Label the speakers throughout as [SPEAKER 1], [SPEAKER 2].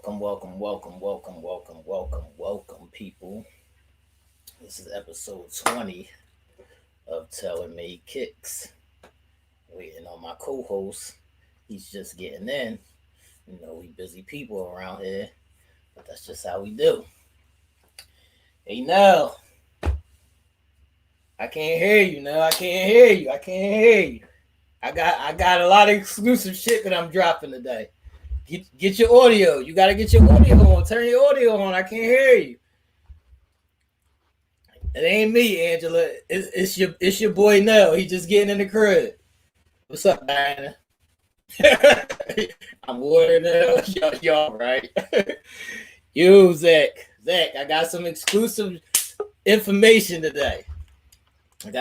[SPEAKER 1] Welcome, people. This is episode 20 of Tailor Made Kicks. Waiting on my co-host. He's just getting in. You know, we busy people around here, but that's just how we do. Hey, Nell. I can't hear you, Nell. I can't hear you. I got a lot of exclusive shit that I'm dropping today. Get your audio. You gotta get your audio on. Turn your audio on. I can't hear you. It ain't me, Angela. It's your boy Nell. He just getting in the crib. What's up, Diana? I'm water Nell. Y'all right? You, Zach, I got some exclusive information today.
[SPEAKER 2] Can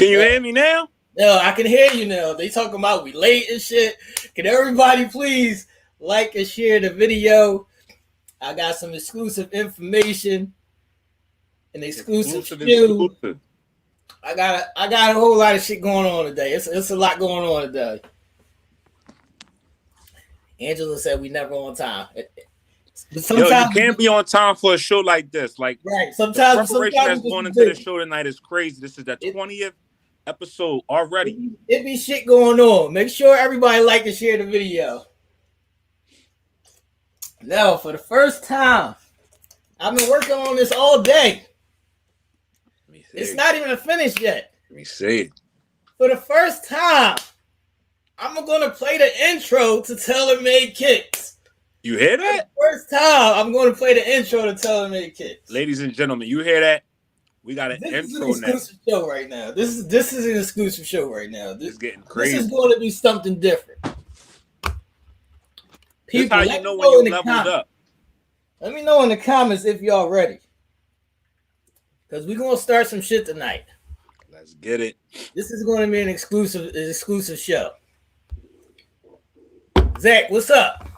[SPEAKER 2] you hear me now?
[SPEAKER 1] No, I can hear you now. They talking about we late and shit. Can everybody please like and share the video? I got some exclusive information. An exclusive shoe. I got a whole lot of shit going on today. It's a lot going on today. Angela said we never on time.
[SPEAKER 2] Yo, you can't be on time for a show like this. Like,
[SPEAKER 1] right. Sometimes
[SPEAKER 2] the preparation that's going into the show tonight is crazy. This is the 20th episode already.
[SPEAKER 1] It be shit going on. Make sure everybody like and share the video. Now, for the first time, I've been working on this all day. It's not even finished yet.
[SPEAKER 2] Let me see it.
[SPEAKER 1] For the first time, I'm going to play the intro to Tailor Made Kicks.
[SPEAKER 2] You hear that?
[SPEAKER 1] First time, I'm going to play the intro to Tailor Made Kicks.
[SPEAKER 2] Ladies and gentlemen, you hear that? We got an intro now. This is an
[SPEAKER 1] exclusive show right now. This is an exclusive show right now.
[SPEAKER 2] This is getting crazy.
[SPEAKER 1] This is going to be something different.
[SPEAKER 2] People, this how you know when you leveled up.
[SPEAKER 1] Let me know in the comments if y'all ready. Because we're going to start some shit tonight.
[SPEAKER 2] Let's get it.
[SPEAKER 1] This is going to be an exclusive show. Zach, what's up?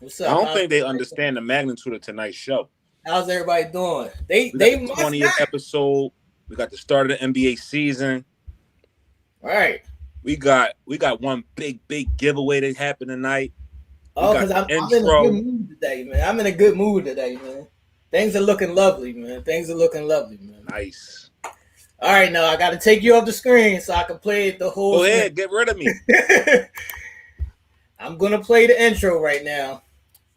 [SPEAKER 1] What's up?
[SPEAKER 2] I don't think they understand the magnitude of tonight's show.
[SPEAKER 1] How's everybody doing?
[SPEAKER 2] They 20th episode. We got the start of the NBA season.
[SPEAKER 1] All right.
[SPEAKER 2] We got one big giveaway that happened tonight.
[SPEAKER 1] Oh, because I'm in a good mood today, man. I'm in a good mood today, man. Things are looking lovely, man.
[SPEAKER 2] Nice.
[SPEAKER 1] All right, now I got to take you off the screen so I can play it the whole.
[SPEAKER 2] Go ahead, get rid of me.
[SPEAKER 1] I'm gonna play the intro right now.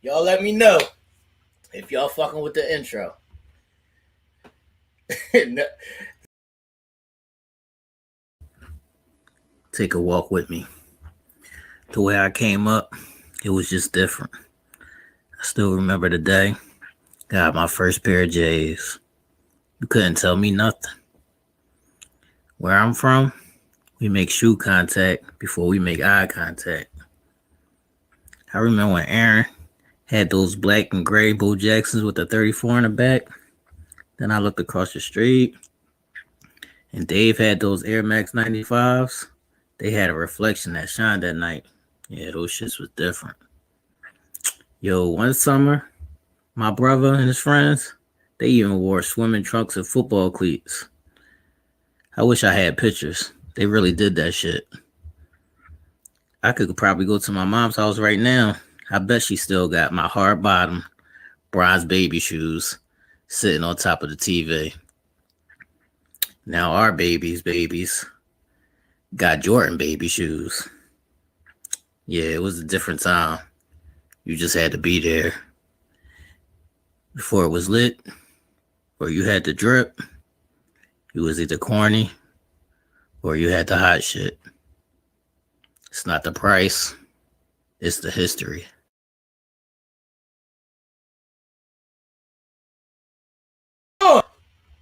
[SPEAKER 1] Y'all let me know if y'all fucking with the intro. Take a walk with me. The way I came up, it was just different. I still remember the day. Got my first pair of J's. You couldn't tell me nothing. Where I'm from, we make shoe contact before we make eye contact. I remember when Aaron had those black and gray Bo Jacksons with the 34 in the back. Then I looked across the street, and Dave had those Air Max 95s. They had a reflection that shined that night. Yeah, those shits was different. Yo, one summer, my brother and his friends, they even wore swimming trunks and football cleats. I wish I had pictures. They really did that shit. I could probably go to my mom's house right now. I bet she still got my hard bottom bronze baby shoes sitting on top of the TV. Now our babies got Jordan baby shoes. Yeah, it was a different time. You just had to be there. Before it was lit, or you had the drip, you was either corny, or you had the hot shit. It's not the price, it's the history.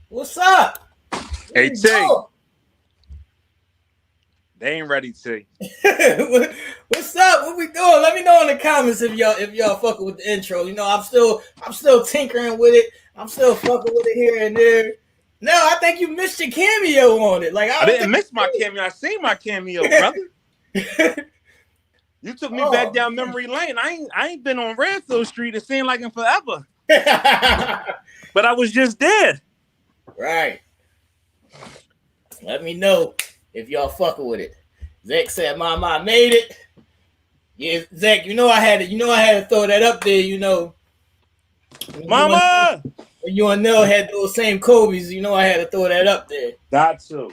[SPEAKER 1] What's up?
[SPEAKER 2] Hey, T. They ain't ready, T.
[SPEAKER 1] What's up? What we doing? Let me know in the comments if y'all fucking with the intro. You know, I'm still tinkering with it. I'm still fucking with it here and there. No, I think you missed your cameo on it. Like
[SPEAKER 2] I didn't miss my cameo. I seen my cameo, brother. You took me back down memory lane. I ain't been on Redfield Street. It seemed like in forever. But I was just there.
[SPEAKER 1] Right. Let me know if y'all fucking with it. Zach said, Mama, I made it.
[SPEAKER 3] Yeah, Zach, I had to throw that up there,
[SPEAKER 2] Mama!
[SPEAKER 3] When you and Nell had those same Kobe's, I had to throw that up there.
[SPEAKER 2] Got to.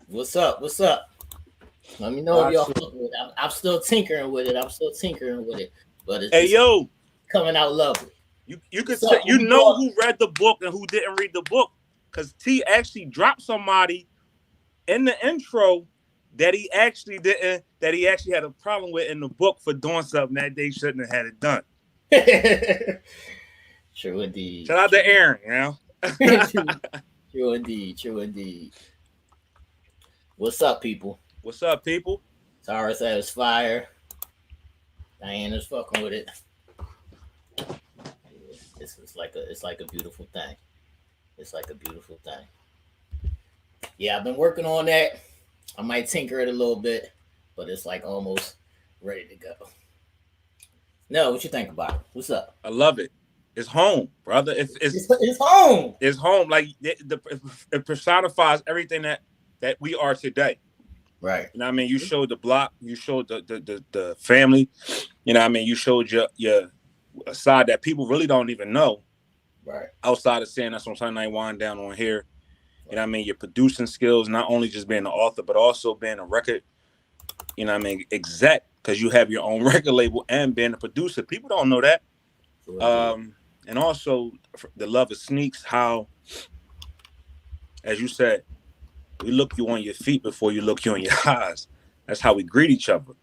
[SPEAKER 3] What's up? Let me know if y'all fucking with it. I'm still tinkering with it. But it's coming out lovely.
[SPEAKER 2] You could say, who read the book and who didn't read the book, because T actually dropped somebody in the intro that he actually didn't, that he actually had a problem with in the book for doing something that they shouldn't have had it done.
[SPEAKER 3] True indeed.
[SPEAKER 2] Shout out to Aaron,
[SPEAKER 3] True indeed. What's up, people? Tara says fire. Diana's fucking with it. It's like a beautiful thing. Yeah, I've been working on that. I might tinker it a little bit, but it's like almost ready to go. No, what you think about it? What's up?
[SPEAKER 2] I love it. It's home, brother. It's
[SPEAKER 3] home.
[SPEAKER 2] It's home. Like it personifies everything that we are today.
[SPEAKER 3] Right.
[SPEAKER 2] You know what I mean? You showed the block. You showed the family. You know what I mean? You showed your a side that people really don't even know.
[SPEAKER 3] Right.
[SPEAKER 2] Outside of saying that's on Sunday Night Wind Down on here. You know what I mean? Your producing skills, not only just being an author, but also being a record, you know what I mean, exec, because you have your own record label and being a producer. People don't know that. And also the love of sneaks, how, as you said, we look you on your feet before you look you in your eyes. That's how we greet each other.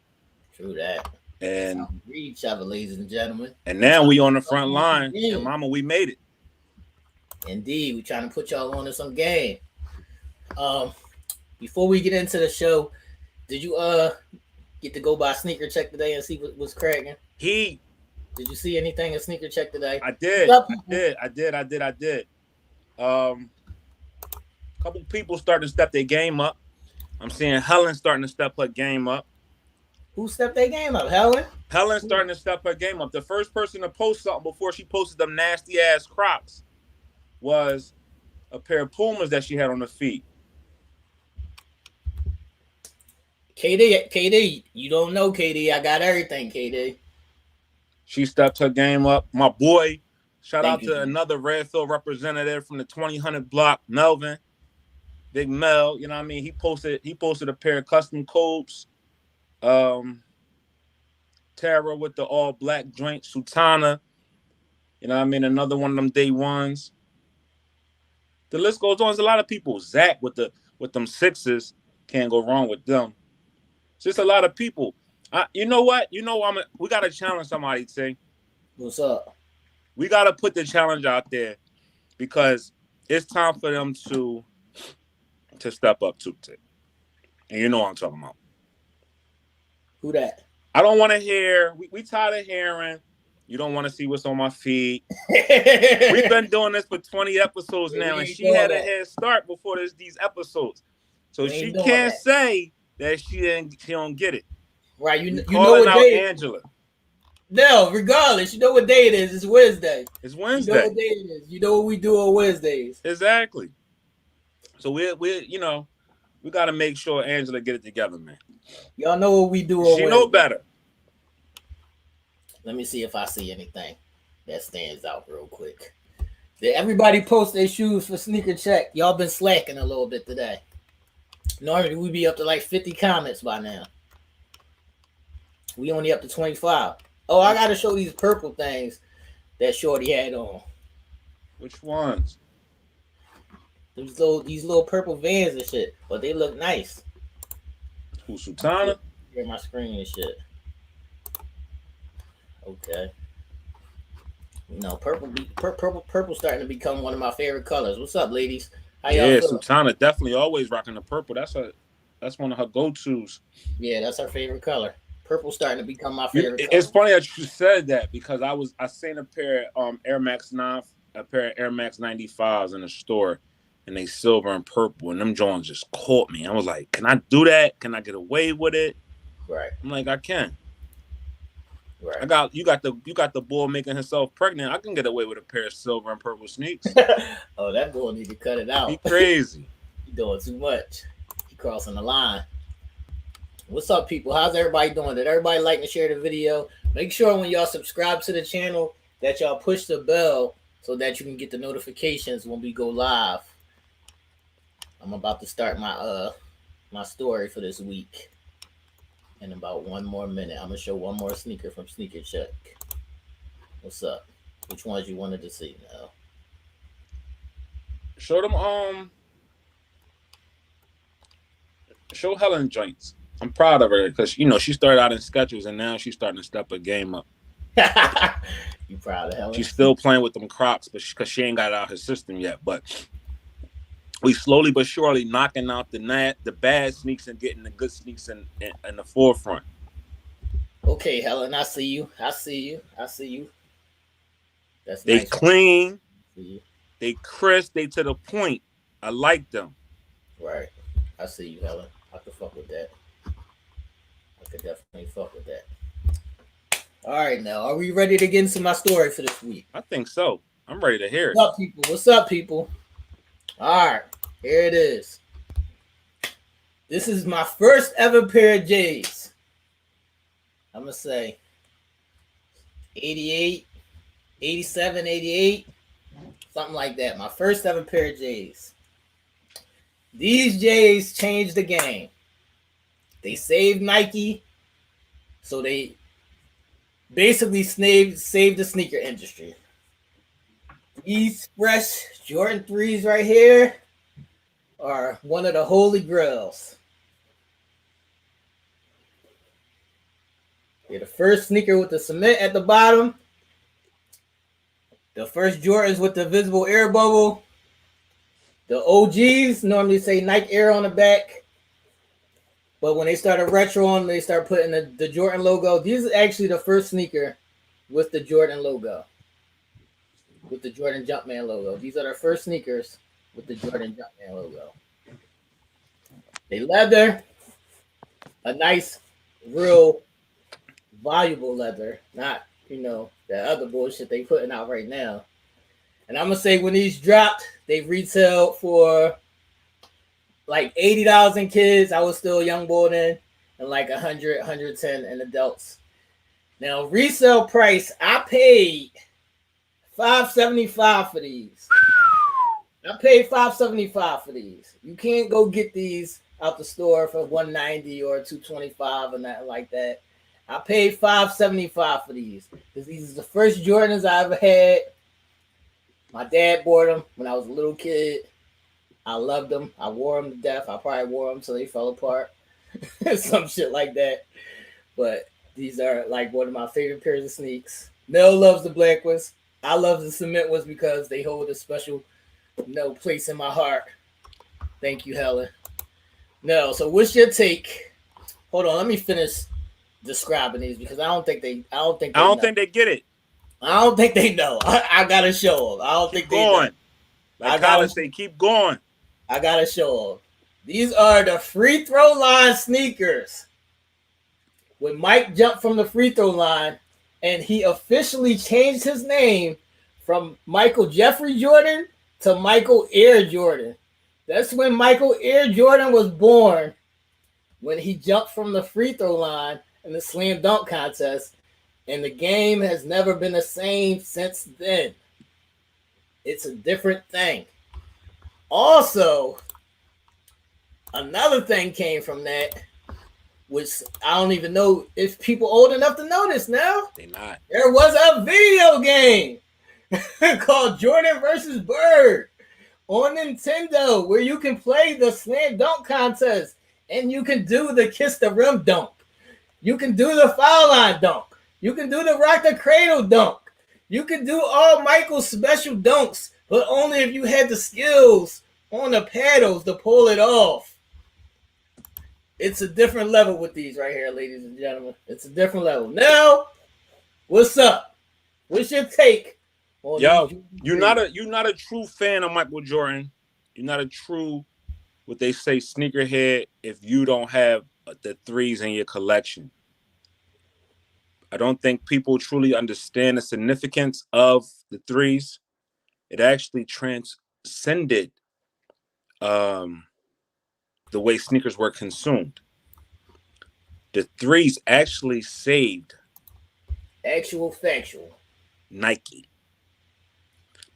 [SPEAKER 3] True that.
[SPEAKER 2] And
[SPEAKER 3] we greet each other, ladies and gentlemen.
[SPEAKER 2] And now we on the front line. And mama, we made it.
[SPEAKER 3] Indeed. We're trying to put y'all on to some game. Before we get into the show, did you get to go by Sneaker Check today and see what's cracking? Did you see anything in Sneaker Check today?
[SPEAKER 2] I did. Couple people starting to step their game up. I'm seeing Helen starting to step her game up.
[SPEAKER 3] Who stepped their game up? Helen?
[SPEAKER 2] Helen's starting to step her game up. The first person to post something before she posted them nasty ass Crocs was a pair of Pumas that she had on her feet.
[SPEAKER 3] KD, you don't know KD. I got everything, KD.
[SPEAKER 2] She stepped her game up. My boy, shout out to another Redfield representative from the 2000 block, Melvin, Big Mel. You know what I mean? He posted a pair of custom coats. Tara with the all black joint Sultana. You know what I mean? Another one of them day ones. The list goes on. There's a lot of people. Zach with them sixes, can't go wrong with them. It's just a lot of people. You know what? We gotta challenge somebody, T.
[SPEAKER 3] What's up?
[SPEAKER 2] We gotta put the challenge out there because it's time for them to step up to it. And you know what I'm talking about.
[SPEAKER 3] Who that?
[SPEAKER 2] I don't want to hear. We tired of hearing. You don't want to see what's on my feed. We've been doing this for 20 episodes now, and she had a head start before these episodes, so she can't say that she don't get it.
[SPEAKER 3] Right? You know
[SPEAKER 2] what day? Angela.
[SPEAKER 3] No, regardless, you know what day it is. It's Wednesday.
[SPEAKER 2] It's Wednesday.
[SPEAKER 3] You know what day it is. You know what we do on Wednesdays.
[SPEAKER 2] Exactly. So we got to make sure Angela get it together, man.
[SPEAKER 3] Y'all know what we do on Wednesday.
[SPEAKER 2] She know better.
[SPEAKER 3] Let me see if I see anything that stands out real quick. Did everybody post their shoes for Sneaker Check? Y'all been slacking a little bit today. Normally we be up to like 50 comments by now. We only up to 25. Oh, I gotta show these purple things that Shorty had on.
[SPEAKER 2] Which ones?
[SPEAKER 3] These little purple Vans and shit, but they look nice.
[SPEAKER 2] Who, Sultana?
[SPEAKER 3] Hear my screen and shit. Okay. You know, purple starting to become one of my favorite colors. What's up, ladies? How y'all feeling?
[SPEAKER 2] Sultana definitely always rocking the purple. That's one of her go-tos.
[SPEAKER 3] Yeah, that's her favorite color. Purple starting to become my favorite color.
[SPEAKER 2] It's funny that you said that because I seen a pair of Air Max 95s in the store, and they silver and purple, and them Jones just caught me. I was like, can I do that? Can I get away with it?
[SPEAKER 3] Right.
[SPEAKER 2] I'm like, I can.
[SPEAKER 3] Right.
[SPEAKER 2] You got the bull making himself pregnant. I can get away with a pair of silver and purple sneaks.
[SPEAKER 3] Oh, that bull need to cut it out.
[SPEAKER 2] He crazy.
[SPEAKER 3] He doing too much. He crossing the line. What's up, people? How's everybody doing? Did everybody like and share the video? Make sure when y'all subscribe to the channel that y'all push the bell so that you can get the notifications when we go live. I'm about to start my my story for this week in about 1 more minute. I'm gonna show one more sneaker from Sneaker Check. What's up? Which ones you wanted to see now?
[SPEAKER 2] Show them show Helen joints. I'm proud of her because she started out in Skechers and now she's starting to step her game up.
[SPEAKER 3] You proud of Helen?
[SPEAKER 2] She's still playing with them Crocs, but because she ain't got out her system yet. But we slowly but surely knocking out the bad sneaks and getting the good sneaks in the forefront.
[SPEAKER 3] Okay, Helen, I see you. I see you. I see you. That's
[SPEAKER 2] they
[SPEAKER 3] nice.
[SPEAKER 2] Clean. They crisp. They to the point. I like them.
[SPEAKER 3] Right. I see you, Helen. I can fuck with that. I could definitely fuck with that. All right, now, are we ready to get into my story for this week?
[SPEAKER 2] I think so. I'm ready to hear it.
[SPEAKER 3] What's up, people? What's up, people? All right, here it is. This is my first ever pair of J's. I'm going to say 88, 87, 88, something like that. My first ever pair of J's. These J's changed the game. They saved Nike, so they basically saved the sneaker industry. These fresh Jordan 3s right here are one of the holy grails. They're the first sneaker with the cement at the bottom. The first Jordans with the visible air bubble. The OGs normally say Nike Air on the back. But when they started retroing, they start putting the Jordan logo. These are actually the first sneaker with the Jordan logo. With the Jordan Jumpman logo. These are the first sneakers with the Jordan Jumpman logo. They leather. A nice, real, valuable leather. Not, the other bullshit they putting out right now. And I'm going to say when these dropped, they retailed for like $80 in kids. I was still a young boy then. And like 100, 110 in adults. Now, resale price, I paid $575 for these. I paid $575 for these. You can't go get these out the store for $190 or $225 or nothing like that. I paid $575 for these because these are the first Jordans I ever had. My dad bought them when I was a little kid. I loved them. I wore them to death. I probably wore them till they fell apart. Some shit like that. But these are like one of my favorite pairs of sneaks. Nell loves the black ones. I love the cement ones because they hold a special place in my heart. Thank you, Helen. No, so what's your take? Hold on, let me finish describing these because I don't think they
[SPEAKER 2] get it.
[SPEAKER 3] I don't think they know. I gotta show them. I don't think they know.
[SPEAKER 2] Like Collins say, keep going.
[SPEAKER 3] I gotta show them. These are the free throw line sneakers. When Mike jumped from the free throw line and he officially changed his name from Michael Jeffrey Jordan to Michael Air Jordan. That's when Michael Air Jordan was born, when he jumped from the free throw line in the slam dunk contest. And the game has never been the same since then. It's a different thing. Also, another thing came from that, which I don't even know if people old enough to know this now.
[SPEAKER 2] They not.
[SPEAKER 3] There was a video game called Jordan versus Bird on Nintendo where you can play the slam dunk contest and you can do the kiss the rim dunk. You can do the foul line dunk. You can do the rock the cradle dunk. You can do all Michael's special dunks, but only if you had the skills on the paddles to pull it off. It's a different level with these right here, ladies and gentlemen. It's a different level. Now, what's up? What's your take on these?
[SPEAKER 2] You're not a true fan of Michael Jordan. You're not a true, what they say, sneakerhead if you don't have the threes in your collection. I don't think people truly understand the significance of the threes. It actually transcended the way sneakers were consumed. The threes actually saved
[SPEAKER 3] Actual factual.
[SPEAKER 2] Nike.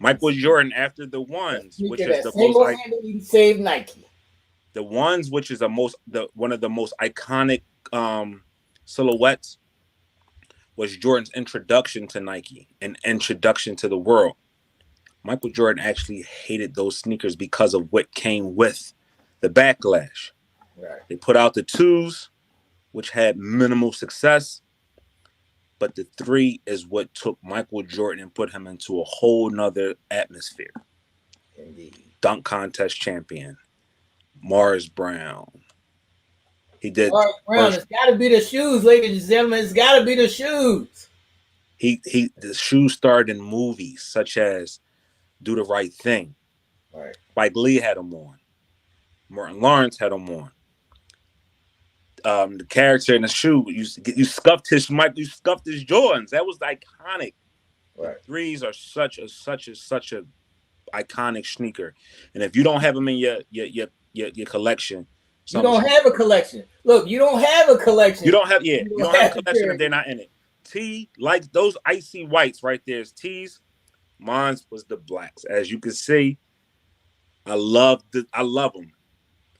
[SPEAKER 2] Michael Jordan, after the ones, which is the most
[SPEAKER 3] single-handedly saved Nike.
[SPEAKER 2] The ones, which is one of the most iconic silhouettes, was Jordan's introduction to Nike and introduction to the world. Michael Jordan actually hated those sneakers because of what came with the backlash.
[SPEAKER 3] Right.
[SPEAKER 2] They put out the twos, which had minimal success, but the three is what took Michael Jordan and put him into a whole nother atmosphere.
[SPEAKER 3] Indeed.
[SPEAKER 2] Dunk contest champion, Morris Brown. He did.
[SPEAKER 3] Morris Brown, it's got to be the shoes, ladies and gentlemen. It's got to be the shoes.
[SPEAKER 2] The shoes starred in movies such as Do the Right Thing.
[SPEAKER 3] Right.
[SPEAKER 2] Spike Lee had them on. Martin Lawrence had them on. The character in the shoe, you scuffed his Jordans. That was iconic.
[SPEAKER 3] Right.
[SPEAKER 2] The threes are such a iconic sneaker, and if you don't have them in your collection,
[SPEAKER 3] you don't have a collection. Look, you don't have a collection.
[SPEAKER 2] You don't have a collection if they're not in it. T, like those icy whites right there is T's. Mine was the blacks. As you can see, I love them.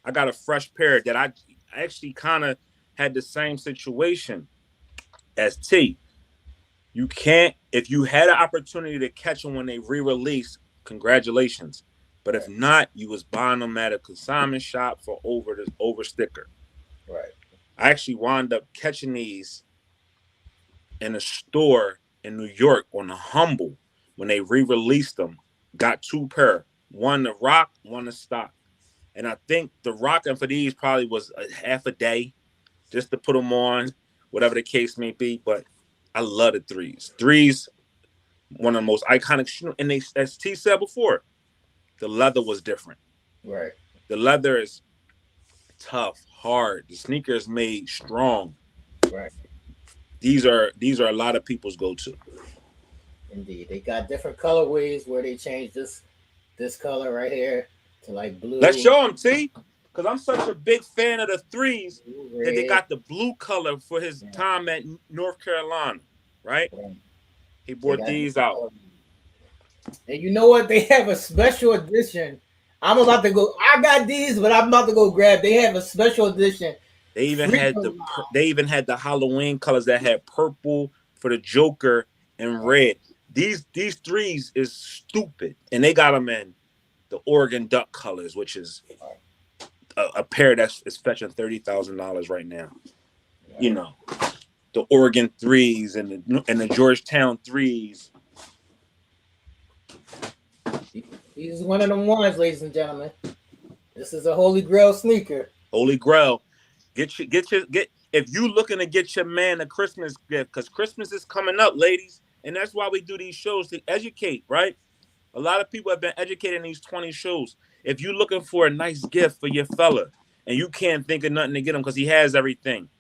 [SPEAKER 2] I got a fresh pair that I actually kind of had the same situation as T. You can't, if you had an opportunity to catch them when they re-release, congratulations. But if not, you was buying them at a consignment shop for over sticker.
[SPEAKER 3] Right.
[SPEAKER 2] I actually wound up catching these in a store in New York on the Humble when they re-released them. Got two pair, one to rock, one to stock. And I think the rocking for these probably was a half a day just to put them on, whatever the case may be. But I love the threes. Threes, one of the most iconic shoes. And they, as T said before, the leather was different.
[SPEAKER 3] Right.
[SPEAKER 2] The leather is tough, hard. The sneaker is made strong.
[SPEAKER 3] Right.
[SPEAKER 2] These are a lot of people's go-to.
[SPEAKER 3] Indeed. They got different colorways where they changed this color right here to like blue.
[SPEAKER 2] Let's show them, T, because I'm such a big fan of the threes
[SPEAKER 3] red.
[SPEAKER 2] that they got the blue color for his time at North Carolina, right? He brought these out.
[SPEAKER 3] And you know what? They have a special edition. I'm about to go. I got these, but I'm about to go grab. They have a special edition.
[SPEAKER 2] They even had the Halloween colors that had purple for the Joker and red. These threes is stupid, and they got them in the Oregon Duck colors, which is a pair that's fetching $30,000 right now. You know, the Oregon threes and the Georgetown threes.
[SPEAKER 3] These is one of them ones, ladies and gentlemen. This is a Holy Grail sneaker.
[SPEAKER 2] Holy Grail. Get if you looking to get your man a Christmas gift, because Christmas is coming up, ladies, and that's why we do these shows to educate, right? A lot of people have been educated in these 20 shows. If you're looking for a nice gift for your fella and you can't think of nothing to get him because he has everything,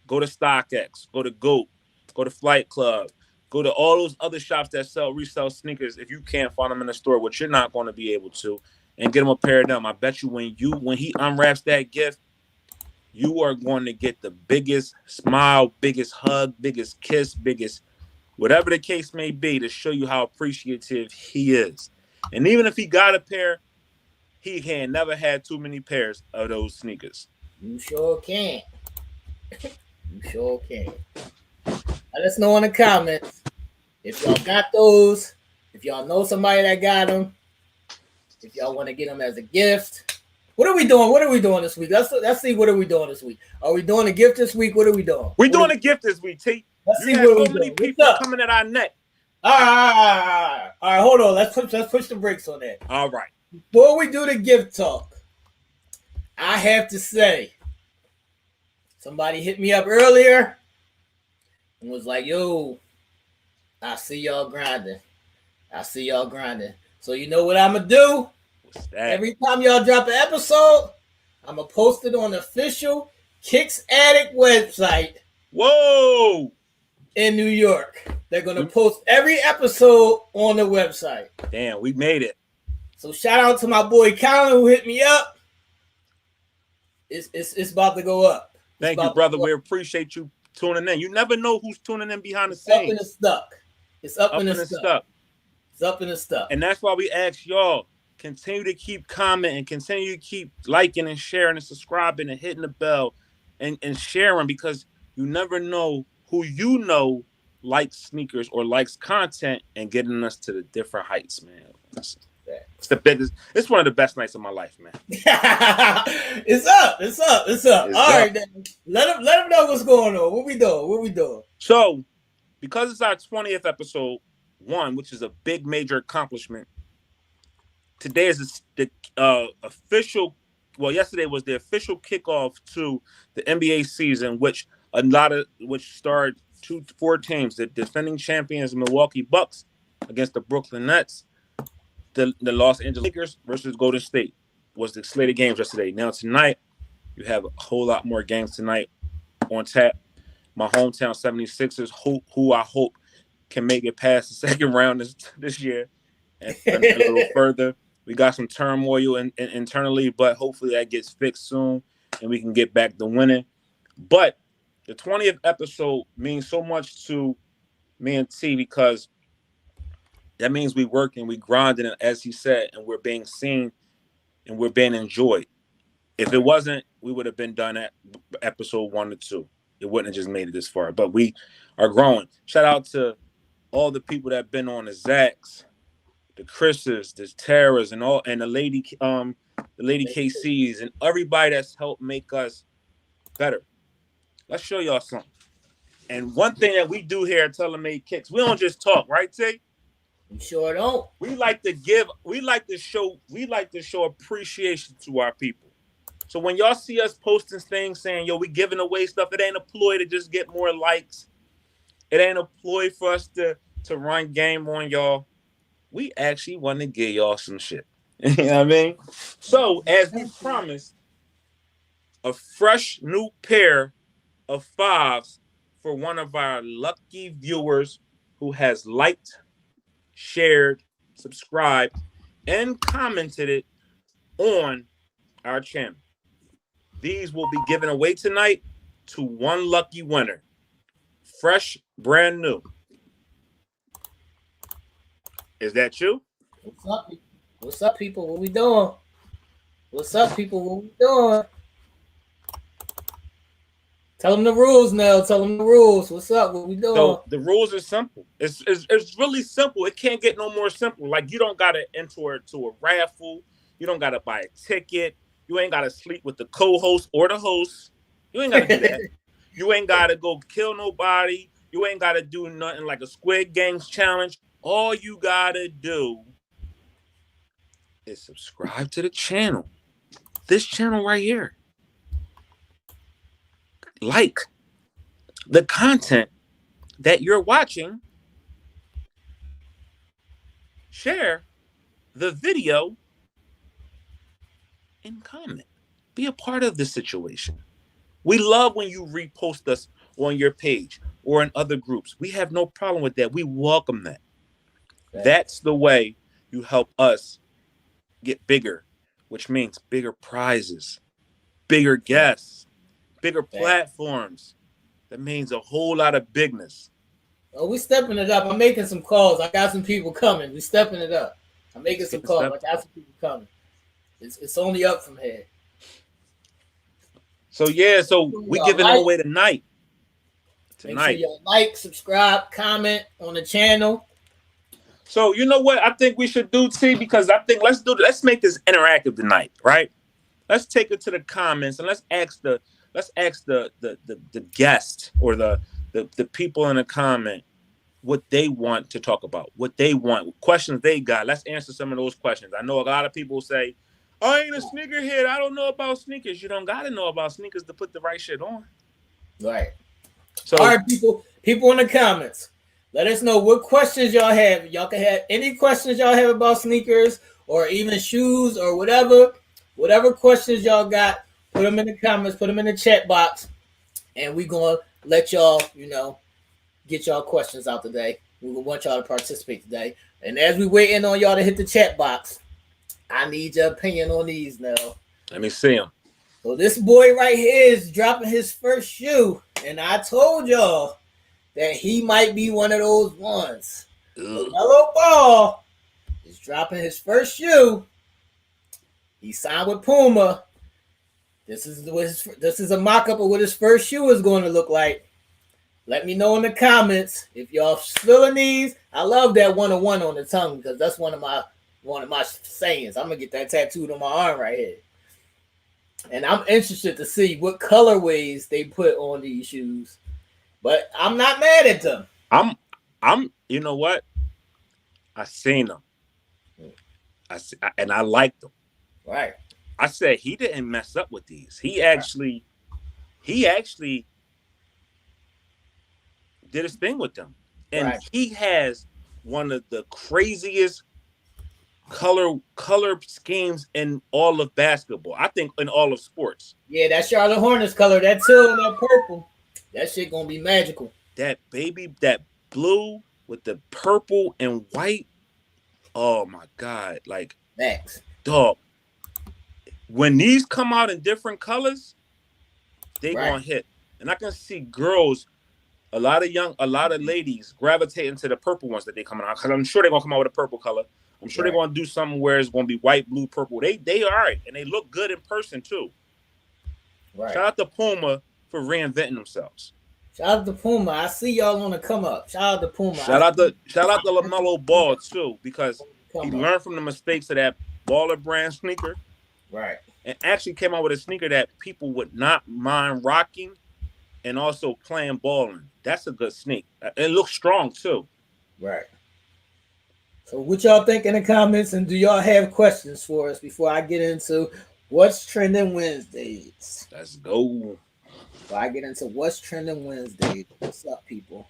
[SPEAKER 2] go to StockX, go to GOAT, go to Flight Club, go to all those other shops that resell sneakers. If you can't find them in the store, which you're not going to be able to, and get him a pair of them. I bet you when he unwraps that gift, you are going to get the biggest smile, biggest hug, biggest kiss, biggest whatever the case may be to show you how appreciative he is. And even if he got a pair, he can never had too many pairs of those sneakers.
[SPEAKER 3] You sure can. You sure can. Let us know in the comments if y'all got those, if y'all know somebody that got them, if y'all want to get them as a gift. What are we doing? What are we doing this week? Let's see. What are we doing this week? Are we doing a gift this week? What are we doing?
[SPEAKER 2] We're doing a gift this week, T.
[SPEAKER 3] Let's see
[SPEAKER 2] what
[SPEAKER 3] we're
[SPEAKER 2] so many
[SPEAKER 3] doing.
[SPEAKER 2] people coming at our neck.
[SPEAKER 3] All right. Hold on. Let's push the brakes on that.
[SPEAKER 2] All right.
[SPEAKER 3] Before we do the gift talk, I have to say, somebody hit me up earlier and was like, "Yo, I see y'all grinding. So you know what I'm gonna do? Every time y'all drop an episode, I'm gonna post it on the official Kicks Addict website.
[SPEAKER 2] Whoa!
[SPEAKER 3] In New York, they're gonna post every episode on the website.
[SPEAKER 2] Damn, we made it.
[SPEAKER 3] So shout out to my boy Colin who hit me up. It's about to go up.
[SPEAKER 2] Thank you, brother. We appreciate you tuning in. You never know who's tuning in behind the
[SPEAKER 3] It's
[SPEAKER 2] scenes.
[SPEAKER 3] up and it's stuck. It's up and it's stuck. It's up and it's stuck.
[SPEAKER 2] And that's why we ask y'all, continue to keep commenting, continue to keep liking and sharing and subscribing and hitting the bell and sharing, because you never know who you know likes sneakers or likes content and getting us to the different heights, man. It's the biggest. It's one of the best nights of my life, man.
[SPEAKER 3] It's up. All right, then. Let them know what's going on. What we doing?
[SPEAKER 2] So, because it's our 20th episode, which is a big major accomplishment. Today is the official. Well, yesterday was the official kickoff to the NBA season, which started 4 teams: the defending champions Milwaukee Bucks against the Brooklyn Nets. The Los Angeles Lakers versus Golden State was the slate of games yesterday. Now tonight, you have a whole lot more games tonight on tap. My hometown 76ers, who I hope can make it past the second round this year and a little further. We got some turmoil internally, but hopefully that gets fixed soon and we can get back to winning. But the 20th episode means so much to me and T, because that means we working, we grinding, as he said, and we're being seen and we're being enjoyed. If it wasn't, we would have been done at episode 1 or 2. It wouldn't have just made it this far. But we are growing. Shout out to all the people that have been on, the Zacks, the Chris's, the Taras, and the lady KC's, and everybody that's helped make us better. Let's show y'all something. And one thing that we do here at Telemade Kicks, we don't just talk, right, T?
[SPEAKER 3] We sure don't.
[SPEAKER 2] We like to show appreciation to our people. So when y'all see us posting things saying, yo, we giving away stuff, it ain't a ploy to just get more likes. It ain't a ploy for us to run game on y'all. We actually want to give y'all some shit. You know what I mean? So as we promised, a fresh new pair of 5s for one of our lucky viewers who has liked, shared, subscribed, and commented it on our channel. These will be given away tonight to one lucky winner. Fresh, brand new. Is that you?
[SPEAKER 3] What's up, people? What we doing? What's up, people? What we doing? Tell them the rules now. Tell them the rules. What's up? What we doing?
[SPEAKER 2] So the rules are simple. It's really simple. It can't get no more simple. Like, you don't gotta enter it to a raffle. You don't gotta buy a ticket. You ain't gotta sleep with the co-host or the host. You ain't gotta do that. You ain't gotta go kill nobody. You ain't gotta do nothing like a Squid Games challenge. All you gotta do is subscribe to the channel. This channel right here. Like the content that you're watching. Share the video and comment. Be a part of this situation. We love when you repost us on your page or in other groups. We have no problem with that. We welcome that. That's the way you help us get bigger, which means bigger prizes, bigger guests, bigger platforms. That means a whole lot of bigness.
[SPEAKER 3] Oh, we stepping it up. I'm making some calls. I got some people coming. We stepping it up. I'm making some calls. I got some people coming. It's only up from here.
[SPEAKER 2] So yeah, so we giving it away tonight.
[SPEAKER 3] Make sure y'all like, subscribe, comment on the channel.
[SPEAKER 2] So you know what I think we should do, T, because I think let's make this interactive tonight, right? Let's take it to the comments and let's ask the guest or the people in the comment what they want to talk about, what they want, questions they got. Let's answer some of those questions. I know a lot of people say, I ain't a sneakerhead. I don't know about sneakers. You don't got to know about sneakers to put the right shit on.
[SPEAKER 3] Right.
[SPEAKER 2] So,
[SPEAKER 3] all right, people in the comments, let us know what questions y'all have. Y'all can have any questions y'all have about sneakers or even shoes or whatever questions y'all got. Put them in the comments. Put them in the chat box, and we gonna let y'all, get y'all questions out today. We want y'all to participate today. And as we waiting on y'all to hit the chat box, I need your opinion on these now.
[SPEAKER 2] Let me see them.
[SPEAKER 3] So this boy right here is dropping his first shoe, and I told y'all that he might be one of those ones. Yellow Ball is dropping his first shoe. He signed with Puma. This is a mock-up of what his first shoe is going to look like. Let me know in the comments if y'all feeling these. I love that 101 on the tongue because that's one of my sayings. I'm gonna get that tattooed on my arm right here. And I'm interested to see what colorways they put on these shoes. But I'm not mad at them.
[SPEAKER 2] I'm you know what? I seen them. And I liked them.
[SPEAKER 3] Right.
[SPEAKER 2] I said he didn't mess up with these. He actually did his thing with them. And he has one of the craziest color schemes in all of basketball. I think in all of sports.
[SPEAKER 3] Yeah, that Charlotte Hornets color, that teal and that purple, that shit gonna be magical.
[SPEAKER 2] That blue with the purple and white. Oh my God. Like
[SPEAKER 3] Max.
[SPEAKER 2] Dog. When these come out in different colors, they gonna hit. And I can see girls, a lot of ladies gravitating to the purple ones that they coming out. Because I'm sure they're gonna come out with a purple color. I'm sure they're gonna do something where it's gonna be white, blue, purple. They all right, and they look good in person too. Right. Shout out to Puma for reinventing themselves.
[SPEAKER 3] Shout out to Puma. I see y'all on the come up. Shout out to Puma.
[SPEAKER 2] Shout out to LaMelo Ball too, because he learned from the mistakes of that Baller brand sneaker. Right. And actually came out with a sneaker that people would not mind rocking and also playing ball in. That's a good sneak. It looks strong too.
[SPEAKER 3] Right. So what y'all think in the comments, and do y'all have questions for us before I get into what's trending Wednesdays?
[SPEAKER 2] Let's go.
[SPEAKER 3] Before I get into what's trending Wednesdays, what's up, people?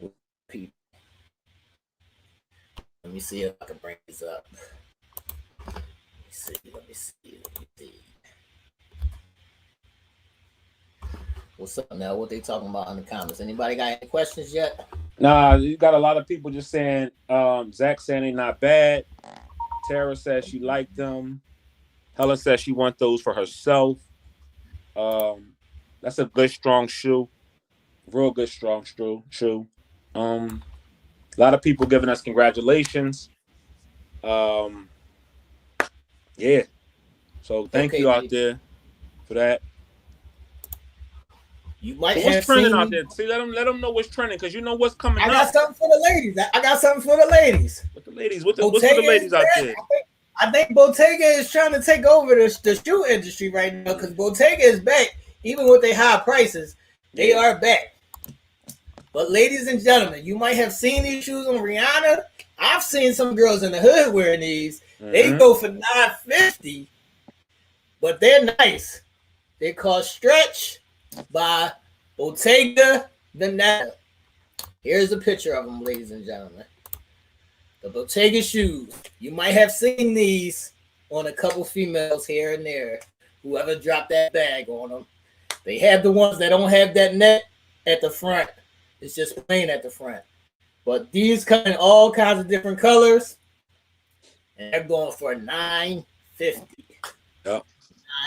[SPEAKER 3] Let me see if I can bring these up. Let me see. What's up now? What they talking about in the comments? Anybody got any questions yet?
[SPEAKER 2] Nah, you got a lot of people just saying, Zach saying they not bad. Tara says she liked them. Helen says she wants those for herself. That's a good, strong shoe. Real good, strong shoe. A lot of people giving us congratulations. Yeah. So thank you out there for that.
[SPEAKER 3] You might
[SPEAKER 2] so what's trending out there? See, let them know what's trending because you know what's coming up.
[SPEAKER 3] I got something for the ladies. What the ladies?
[SPEAKER 2] What's for the ladies out there?
[SPEAKER 3] I think Bottega is trying to take over the shoe industry right now because Bottega is back. Even with their high prices, they are back. But ladies and gentlemen, you might have seen these shoes on Rihanna. I've seen some girls in the hood wearing these. Mm-hmm. They go for $950, but they're nice. They're called Stretch by Bottega D-Nell. Here's a picture of them, ladies and gentlemen. The Bottega shoes. You might have seen these on a couple females here and there. Whoever dropped that bag on them. They have the ones that don't have that net at the front. It's just plain at the front. But these come in all kinds of different colors. And they're going for $950.
[SPEAKER 2] Yep.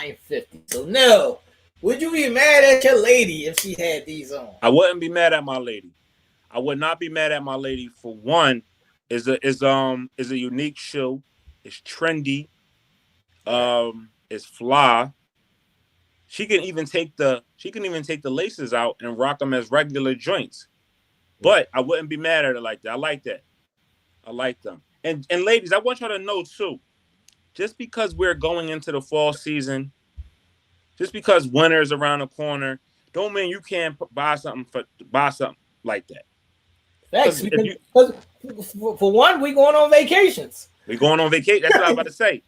[SPEAKER 3] $950. So no. Would you be mad at your lady if she had these on?
[SPEAKER 2] I wouldn't be mad at my lady. I would not be mad at my lady for one. Is a unique shoe. It's trendy. It's fly. She can even take the laces out and rock them as regular joints. But I wouldn't be mad at her like that. I like that. I like them. And ladies, I want y'all to know too. Just because we're going into the fall season, just because winter is around the corner, don't mean you can't buy something like that.
[SPEAKER 3] Thanks. For one, we going on vacations.
[SPEAKER 2] We're going on vacation. That's what I was about to say.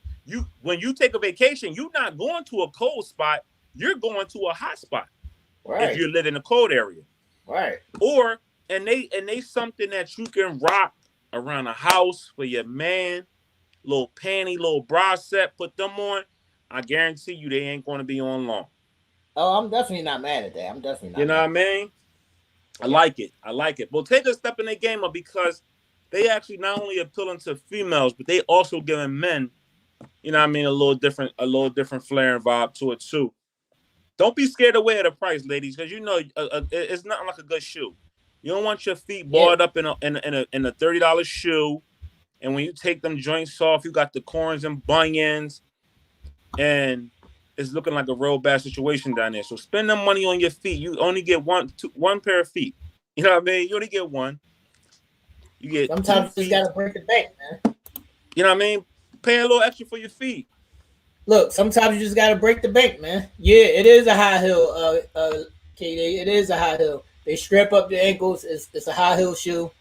[SPEAKER 2] When you take a vacation, you're not going to a cold spot. You're going to a hot spot. Right. If you live in a cold area.
[SPEAKER 3] Right.
[SPEAKER 2] And they something that you can rock around the house for your man. Little panty, little bra set, put them on. I guarantee you they ain't going to be on long.
[SPEAKER 3] Oh, I'm definitely not mad at that. I'm definitely not.
[SPEAKER 2] You know what I mean? I like it. Bottega stepping their game up because they actually not only appealing to females, but they also giving men you know what I mean, a little different flair and vibe to it too. Don't be scared away at the price, ladies, because you know it's nothing like a good shoe. You don't want your feet balled up in a $30 shoe, and when you take them joints off, you got the corns and bunions, and it's looking like a real bad situation down there. So spend the money on your feet. You only get one pair of feet. You know what I mean? You only get one. You get
[SPEAKER 3] sometimes you just gotta break the bank, man.
[SPEAKER 2] You know what I mean? Pay a little extra for your feet.
[SPEAKER 3] Look, sometimes you just gotta break the bank, man. Yeah, it is a high heel, KD. It is a high heel. They strap up the ankles. It's a high heel shoe.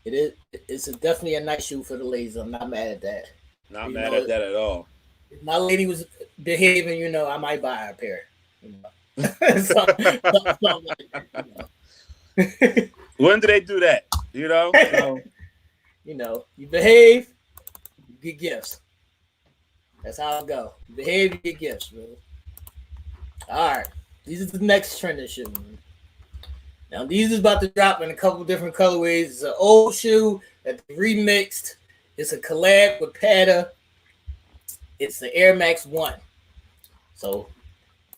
[SPEAKER 3] It is. It's definitely a nice shoe for the ladies. I'm not mad at that.
[SPEAKER 2] Not mad at that at all.
[SPEAKER 3] If my lady was behaving, you know, I might buy her a pair. You know? Something like that, you know?
[SPEAKER 2] When do they do that? You know? So.
[SPEAKER 3] You know, you behave, you get gifts. That's how it go. You behave, you get gifts, bro. All right. These are the next trend of shoe. Now, these is about to drop in a couple different colorways. It's an old shoe that they remixed. It's a collab with Pata. It's the Air Max 1. So,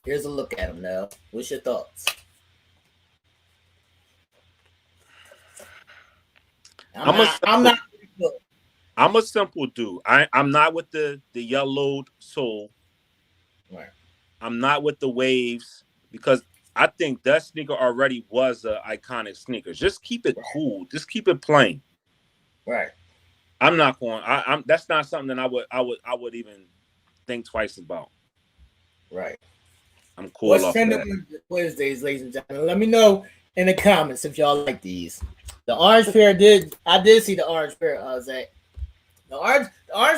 [SPEAKER 3] here's a look at them now. What's your thoughts? I'm
[SPEAKER 2] a simple dude. I'm not with the yellowed sole.
[SPEAKER 3] Right.
[SPEAKER 2] I'm not with the waves because I think that sneaker already was an iconic sneaker. Just keep it cool. Just keep it plain.
[SPEAKER 3] Right.
[SPEAKER 2] I'm not going. I'm. That's not something that I would even think twice about.
[SPEAKER 3] Right.
[SPEAKER 2] I'm cool.
[SPEAKER 3] What's trending Wednesdays, ladies and gentlemen? Let me know in the comments if y'all like these. The orange pair I did see the orange pair, Zach. The orange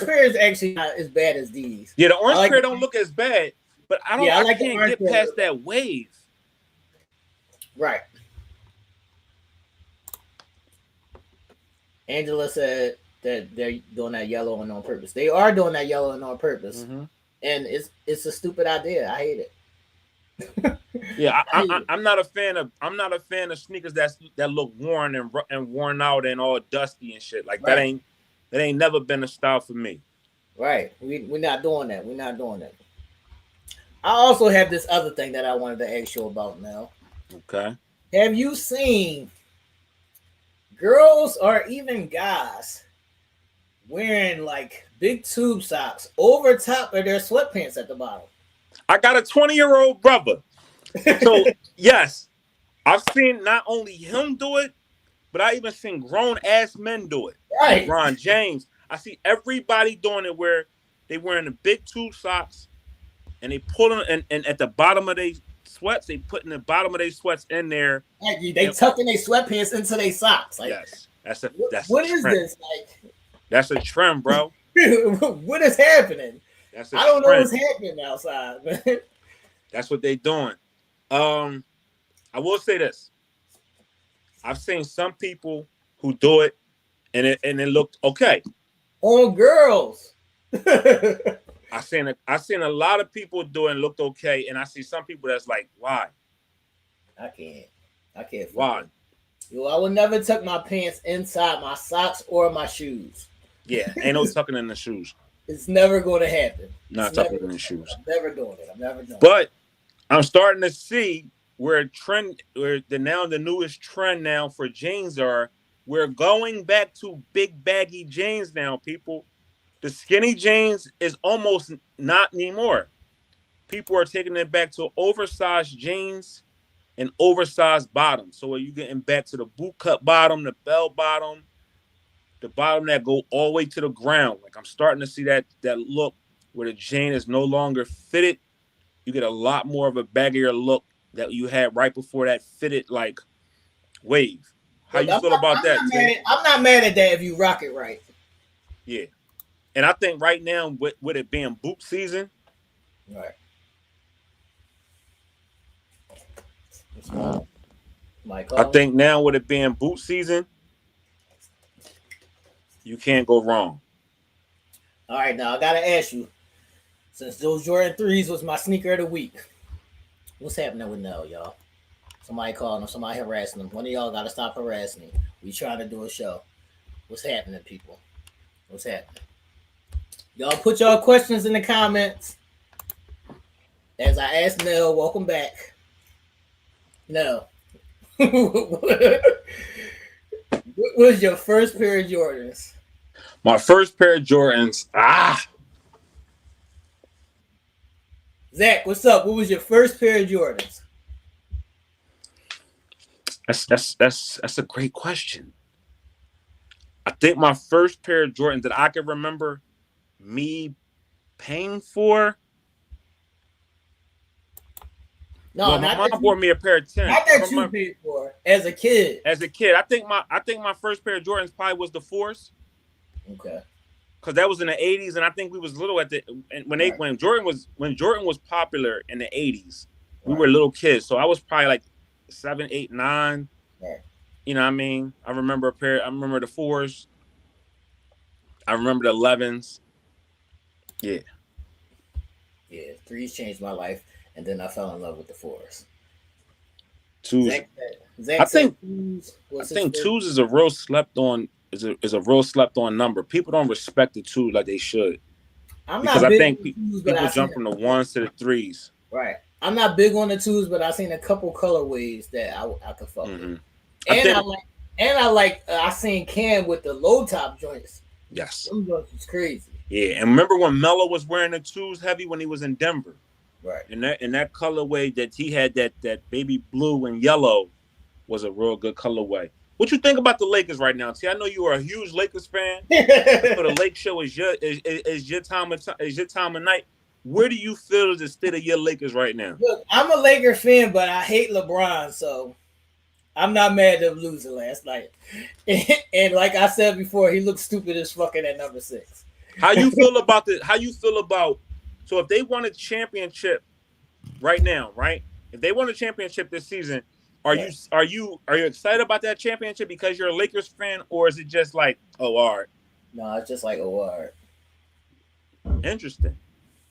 [SPEAKER 3] pair is actually not as bad as these.
[SPEAKER 2] Yeah, the orange pair don't look as bad, but I can't get past that wave.
[SPEAKER 3] Right. Angela said that they're doing that yellow one on purpose. They are doing that yellow one on purpose, and it's a stupid idea. I hate it.
[SPEAKER 2] Yeah, I'm not a fan of sneakers that look worn and worn out and all dusty and shit. Like that ain't never been a style for me.
[SPEAKER 3] Right. We're not doing that. We're not doing that. I also have this other thing that I wanted to ask you about now.
[SPEAKER 2] Okay.
[SPEAKER 3] Have you seen girls or even guys wearing like big tube socks over top of their sweatpants at the bottom?
[SPEAKER 2] I got a 20-year-old brother. So, yes, I've seen not only him do it, but I even seen grown-ass men do it.
[SPEAKER 3] Right.
[SPEAKER 2] LeBron James. I see everybody doing it where they wearing the big tube socks and they pull them and at the bottom of their sweats, they putting the bottom of their sweats in there.
[SPEAKER 3] They tucking their sweatpants into their socks. Like,
[SPEAKER 2] yes. That's
[SPEAKER 3] what is this? Like,
[SPEAKER 2] that's a trend, bro.
[SPEAKER 3] What is happening? I don't know what's happening outside, man.
[SPEAKER 2] That's what they doing. I will say this. I've seen some people who do it and it looked okay.
[SPEAKER 3] On girls.
[SPEAKER 2] I seen a lot of people do it and looked okay, and I see some people that's like, why?
[SPEAKER 3] I can't.
[SPEAKER 2] Why?
[SPEAKER 3] Yo, I would never tuck my pants inside my socks or my shoes.
[SPEAKER 2] Yeah, ain't no tucking in the shoes.
[SPEAKER 3] It's never going to happen.
[SPEAKER 2] Not tucking in the shoes.
[SPEAKER 3] I'm never doing it.
[SPEAKER 2] But I'm starting to see where the newest trend now for jeans are. We're going back to big baggy jeans now, people. The skinny jeans is almost not anymore. People are taking it back to oversized jeans and oversized bottoms. So are you getting back to the boot cut bottom, the bell bottom, the bottom that go all the way to the ground? Like I'm starting to see that look where the jean is no longer fitted. You get a lot more of a baggier look that you had right before that fitted like wave. How you feel about that?
[SPEAKER 3] I'm not mad at that if you rock it right.
[SPEAKER 2] Yeah. And I think right now with it being boot season.
[SPEAKER 3] Right.
[SPEAKER 2] I think now with it being boot season, you can't go wrong.
[SPEAKER 3] All right, now I gotta ask you, since those Jordan 3s was my sneaker of the week, what's happening with Nell, y'all? Somebody calling him, somebody harassing him. One of y'all gotta stop harassing him. We trying to do a show. What's happening, people? What's happening? Y'all put y'all questions in the comments. As I asked Nell, welcome back. No. What was your first pair of Jordans?
[SPEAKER 2] My first pair of Jordans.
[SPEAKER 3] Zach, what's up? What was your first pair of Jordans?
[SPEAKER 2] That's a great question. I think my first pair of Jordans that I can remember me paying for.
[SPEAKER 3] No,
[SPEAKER 2] my mom bought me a pair of 10s.
[SPEAKER 3] Not that you paid for as a kid.
[SPEAKER 2] As a kid, I think my first pair of Jordans probably was the 4s.
[SPEAKER 3] Okay.
[SPEAKER 2] Because that was in the 80s, and I think we was little when Jordan was popular in the 80s. We were little kids, so I was probably like 7, 8, 9.
[SPEAKER 3] Right.
[SPEAKER 2] You know what I mean? I remember the 4s. I remember the 11s. Yeah.
[SPEAKER 3] Yeah, 3s changed my life, and then I fell in love with the 4s.
[SPEAKER 2] 2s.
[SPEAKER 3] Zach
[SPEAKER 2] I think
[SPEAKER 3] 2s
[SPEAKER 2] is a real slept on number. People don't respect the 2 like they should. Because I think people jump from the 1s to the 3s.
[SPEAKER 3] Right. I'm not big on the 2s, but I've seen a couple colorways that I could fuck with. I seen Cam with the low top joints.
[SPEAKER 2] Yes.
[SPEAKER 3] Them joints was crazy.
[SPEAKER 2] Yeah, and remember when Melo was wearing the 2s heavy when he was in Denver?
[SPEAKER 3] Right.
[SPEAKER 2] And that colorway that he had, that baby blue and yellow, was a real good colorway. What you think about the Lakers right now? See, I know you are a huge Lakers fan. So the Lake Show is your time of night. Where do you feel is the state of your Lakers right now?
[SPEAKER 3] Look, I'm a Laker fan, but I hate LeBron, so I'm not mad at him losing last night. And like I said before, he looks stupid as fucking at number 6.
[SPEAKER 2] How you feel about so if they won a championship right now, right? If they won a championship this season, are you excited about that championship because you're a Lakers fan, or is it just like, oh, all right?
[SPEAKER 3] No, it's just like, oh, all right.
[SPEAKER 2] Interesting.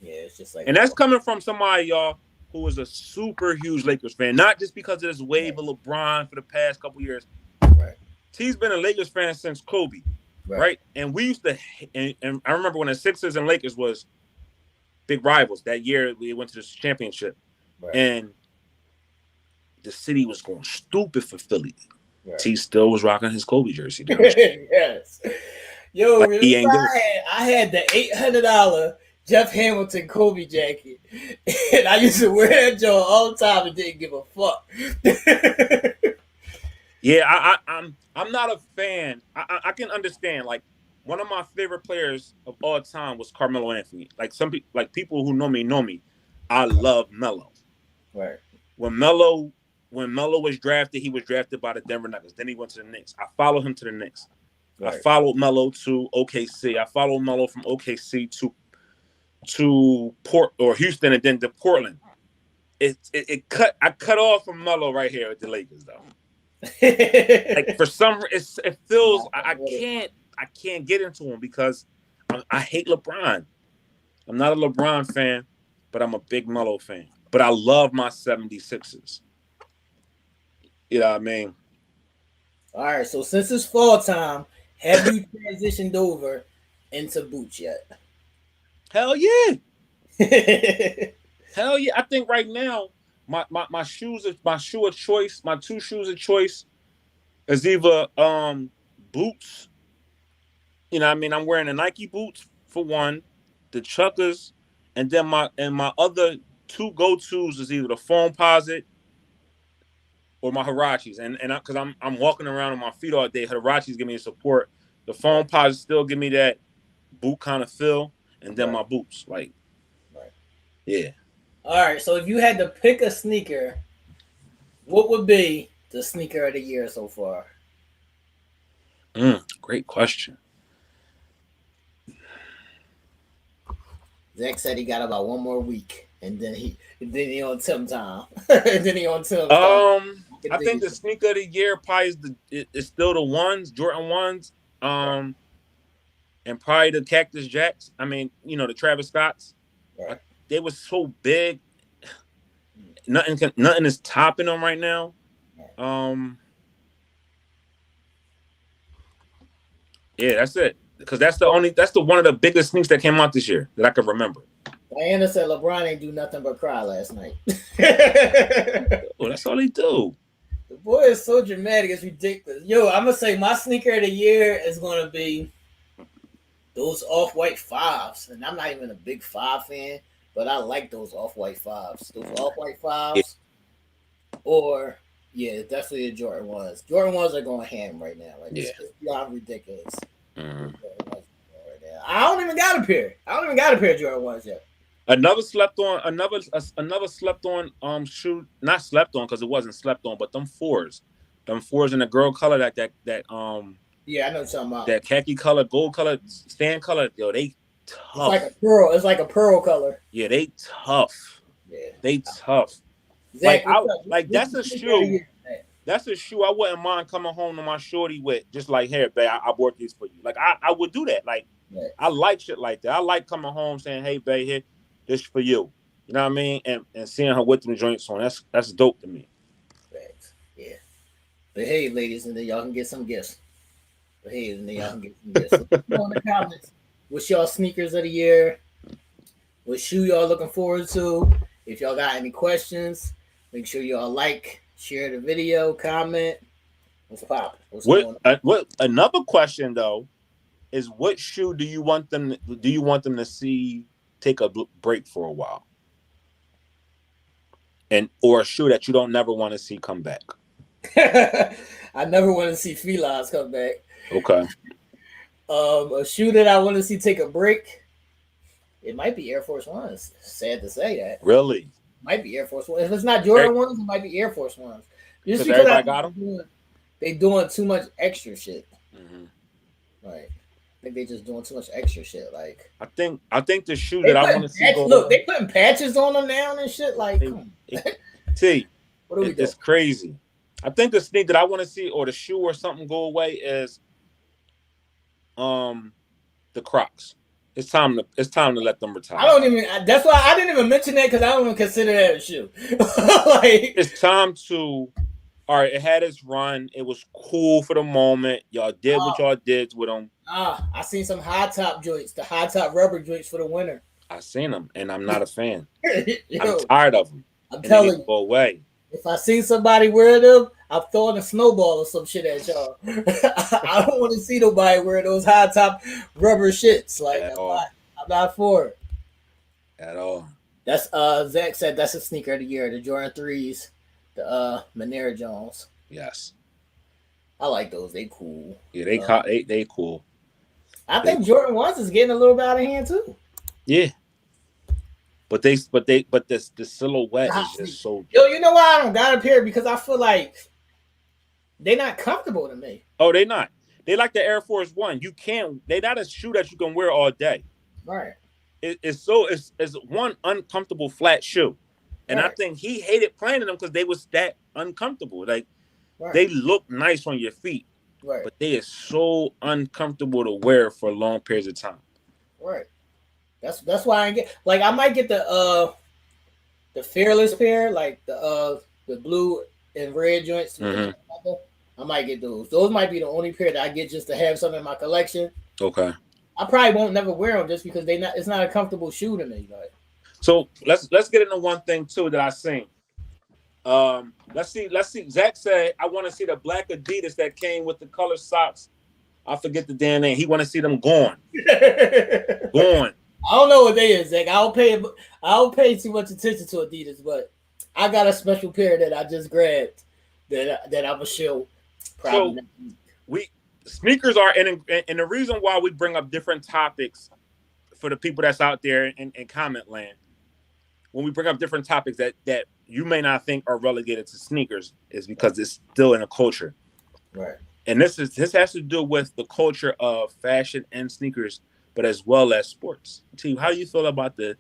[SPEAKER 3] Yeah, it's just like,
[SPEAKER 2] and that's coming from somebody, y'all, who is a super huge Lakers fan, not just because of this wave of LeBron for the past couple years.
[SPEAKER 3] Right.
[SPEAKER 2] He's been a Lakers fan since Kobe, right? And we used to, and I remember when the Sixers and Lakers was big rivals that year. We went to this championship, and the city was going stupid for Philly. Right. T still was rocking his Kobe jersey.
[SPEAKER 3] Yes. Yo,
[SPEAKER 2] like
[SPEAKER 3] I had the $800 Jeff Hamilton Kobe jacket, and I used to wear that joint all the time and didn't give a fuck.
[SPEAKER 2] Yeah, I'm not a fan. I can understand. Like, one of my favorite players of all time was Carmelo Anthony. Like people who know me. I love Melo.
[SPEAKER 3] Right.
[SPEAKER 2] When Melo was drafted, he was drafted by the Denver Nuggets. Then he went to the Knicks. I followed him to the Knicks. Right. I followed Melo to OKC. I followed Melo from OKC to Houston and then to Portland. I cut off from Melo right here with the Lakers though. Like for some, it feels I can't get into him because I hate LeBron. I'm not a LeBron fan, but I'm a big Melo fan. But I love my 76ers. You know what I mean?
[SPEAKER 3] All right, so since it's fall time, have you transitioned over into boots yet?
[SPEAKER 2] Hell yeah. Hell yeah. I think right now, my shoe of choice, my 2 shoes of choice is either boots. You know what I mean? I'm wearing the Nike boots for one, the Chuckers, and then my other 2 go-tos is either the Foamposite or my Huaraches. And because I'm walking around on my feet all day, Huaraches give me support. The Foamposite still give me that boot kind of feel, and then my boots. Like, yeah.
[SPEAKER 3] All right, so if you had to pick a sneaker, what would be the sneaker of the year so far?
[SPEAKER 2] Great question.
[SPEAKER 3] Zach said he got about 1 more week, and then he on Tim time.
[SPEAKER 2] I think the sneaker of the year probably is still the ones, Jordan 1s, and probably the Cactus Jacks. I mean, the Travis Scotts.
[SPEAKER 3] Right.
[SPEAKER 2] They were so big. Nothing is topping them right now. Yeah, that's it. because that's the one of the biggest sneaks that came out this year that I can remember.
[SPEAKER 3] Diana said LeBron ain't do nothing but cry last night.
[SPEAKER 2] Well, that's all he do.
[SPEAKER 3] The boy is so dramatic, it's ridiculous. Yo, I'm gonna say my sneaker of the year is gonna be those off-white 5s, and I'm not even a big 5 fan, but I like those off-white 5s. Those off-white 5s, or definitely the Jordan 1s. Jordan 1s are going ham right now. Like it's beyond ridiculous.
[SPEAKER 2] Mm-hmm.
[SPEAKER 3] I don't even got a pair. Of Jordan 1s yet.
[SPEAKER 2] Another slept on shoe, not slept on because it wasn't slept on, but them 4s in the girl color that
[SPEAKER 3] I know what you're talking about.
[SPEAKER 2] That khaki color, gold color, sand color, yo, they tough.
[SPEAKER 3] It's like a pearl color.
[SPEAKER 2] Yeah, they tough.
[SPEAKER 3] Yeah,
[SPEAKER 2] they tough.
[SPEAKER 3] Zach,
[SPEAKER 2] That's a shoe. That's a shoe I wouldn't mind coming home to my shorty with. Just like, here, babe, I bought these for you. Like I would do that. Like I like shit like that. I like coming home saying, hey, babe, here, this for you. You know what I mean? And seeing her with them joints on, that's dope to me.
[SPEAKER 3] Thanks. Yeah. But hey, ladies, and then y'all can get some gifts. Let me know in the comments. What's y'all sneakers of the year? What shoe y'all looking forward to? If y'all got any questions, make sure y'all like, share the video, comment. What's poppin'?
[SPEAKER 2] What another question though is, what shoe do you want them to see take a break for a while, or a shoe that you don't never want to see come back?
[SPEAKER 3] I never want to see felines come back.
[SPEAKER 2] Okay.
[SPEAKER 3] A shoe that I want to see take a break, it might be Air Force Ones. Sad to say that.
[SPEAKER 2] Really?
[SPEAKER 3] Might be Air Force Ones. If it's not Jordan Ones, it might be Air Force Ones. Just because
[SPEAKER 2] everybody got them?
[SPEAKER 3] They doing too much extra shit.
[SPEAKER 2] Mm-hmm.
[SPEAKER 3] Like, I think they just doing too much extra shit. Like,
[SPEAKER 2] I think the shoe that I want to see.
[SPEAKER 3] They putting patches on them now and shit. Like,
[SPEAKER 2] see,
[SPEAKER 3] what are we doing?
[SPEAKER 2] It's crazy. I think the sneak that I want to see, or the shoe or something go away, is the Crocs. It's time to let them retire.
[SPEAKER 3] That's why I didn't even mention that, because I don't even consider that a shoe. Like,
[SPEAKER 2] it's time to. All right, it had its run. It was cool for the moment. Y'all did what y'all did with them.
[SPEAKER 3] I seen some high top joints, the high top rubber joints for the winter.
[SPEAKER 2] I seen them, and I'm not a fan.
[SPEAKER 3] Yo,
[SPEAKER 2] I'm tired of them.
[SPEAKER 3] I'm telling you,
[SPEAKER 2] go away.
[SPEAKER 3] If I see somebody wear them, I'm throwing a snowball or some shit at y'all. I don't want to see nobody wear those high top rubber shits. Like, I'm not for it
[SPEAKER 2] at all.
[SPEAKER 3] That's Zach said that's a sneaker of the year. The Jordan 3s, the Monera Jones.
[SPEAKER 2] Yes,
[SPEAKER 3] I like those. They cool.
[SPEAKER 2] Yeah, they cool.
[SPEAKER 3] I think Jordan 1s is getting a little bit out of hand too.
[SPEAKER 2] Yeah. But the silhouette is just so.
[SPEAKER 3] Yo, you know why I don't got a pair? Because I feel like they're not comfortable to me.
[SPEAKER 2] Oh, they not. They like the Air Force One. They not a shoe that you can wear all day.
[SPEAKER 3] Right.
[SPEAKER 2] It's one uncomfortable flat shoe, and I think he hated playing in them because they was that uncomfortable. Like they look nice on your feet, but they are so uncomfortable to wear for long periods of time.
[SPEAKER 3] Right. That's why I get, like, I might get the Fearless pair, like the blue and red joints.
[SPEAKER 2] Mm-hmm.
[SPEAKER 3] I might get those. Those might be the only pair that I get just to have some in my collection.
[SPEAKER 2] Okay.
[SPEAKER 3] I probably won't never wear them just because it's not a comfortable shoe to me. Like.
[SPEAKER 2] So let's get into one thing too that I seen. Let's see. Zach said I want to see the black Adidas that came with the color socks. I forget the damn name. He want to see them gone. Gone.
[SPEAKER 3] I don't know what they is, Zach. I don't pay too much attention to Adidas, but I got a special pair that I just grabbed that I'm gonna show.
[SPEAKER 2] So sneakers are, and the reason why we bring up different topics for the people that's out there in comment land, when we bring up different topics that you may not think are relegated to sneakers, is because it's still in a culture.
[SPEAKER 3] Right.
[SPEAKER 2] And this has to do with the culture of fashion and sneakers, but as well as sports. T, how do you feel about the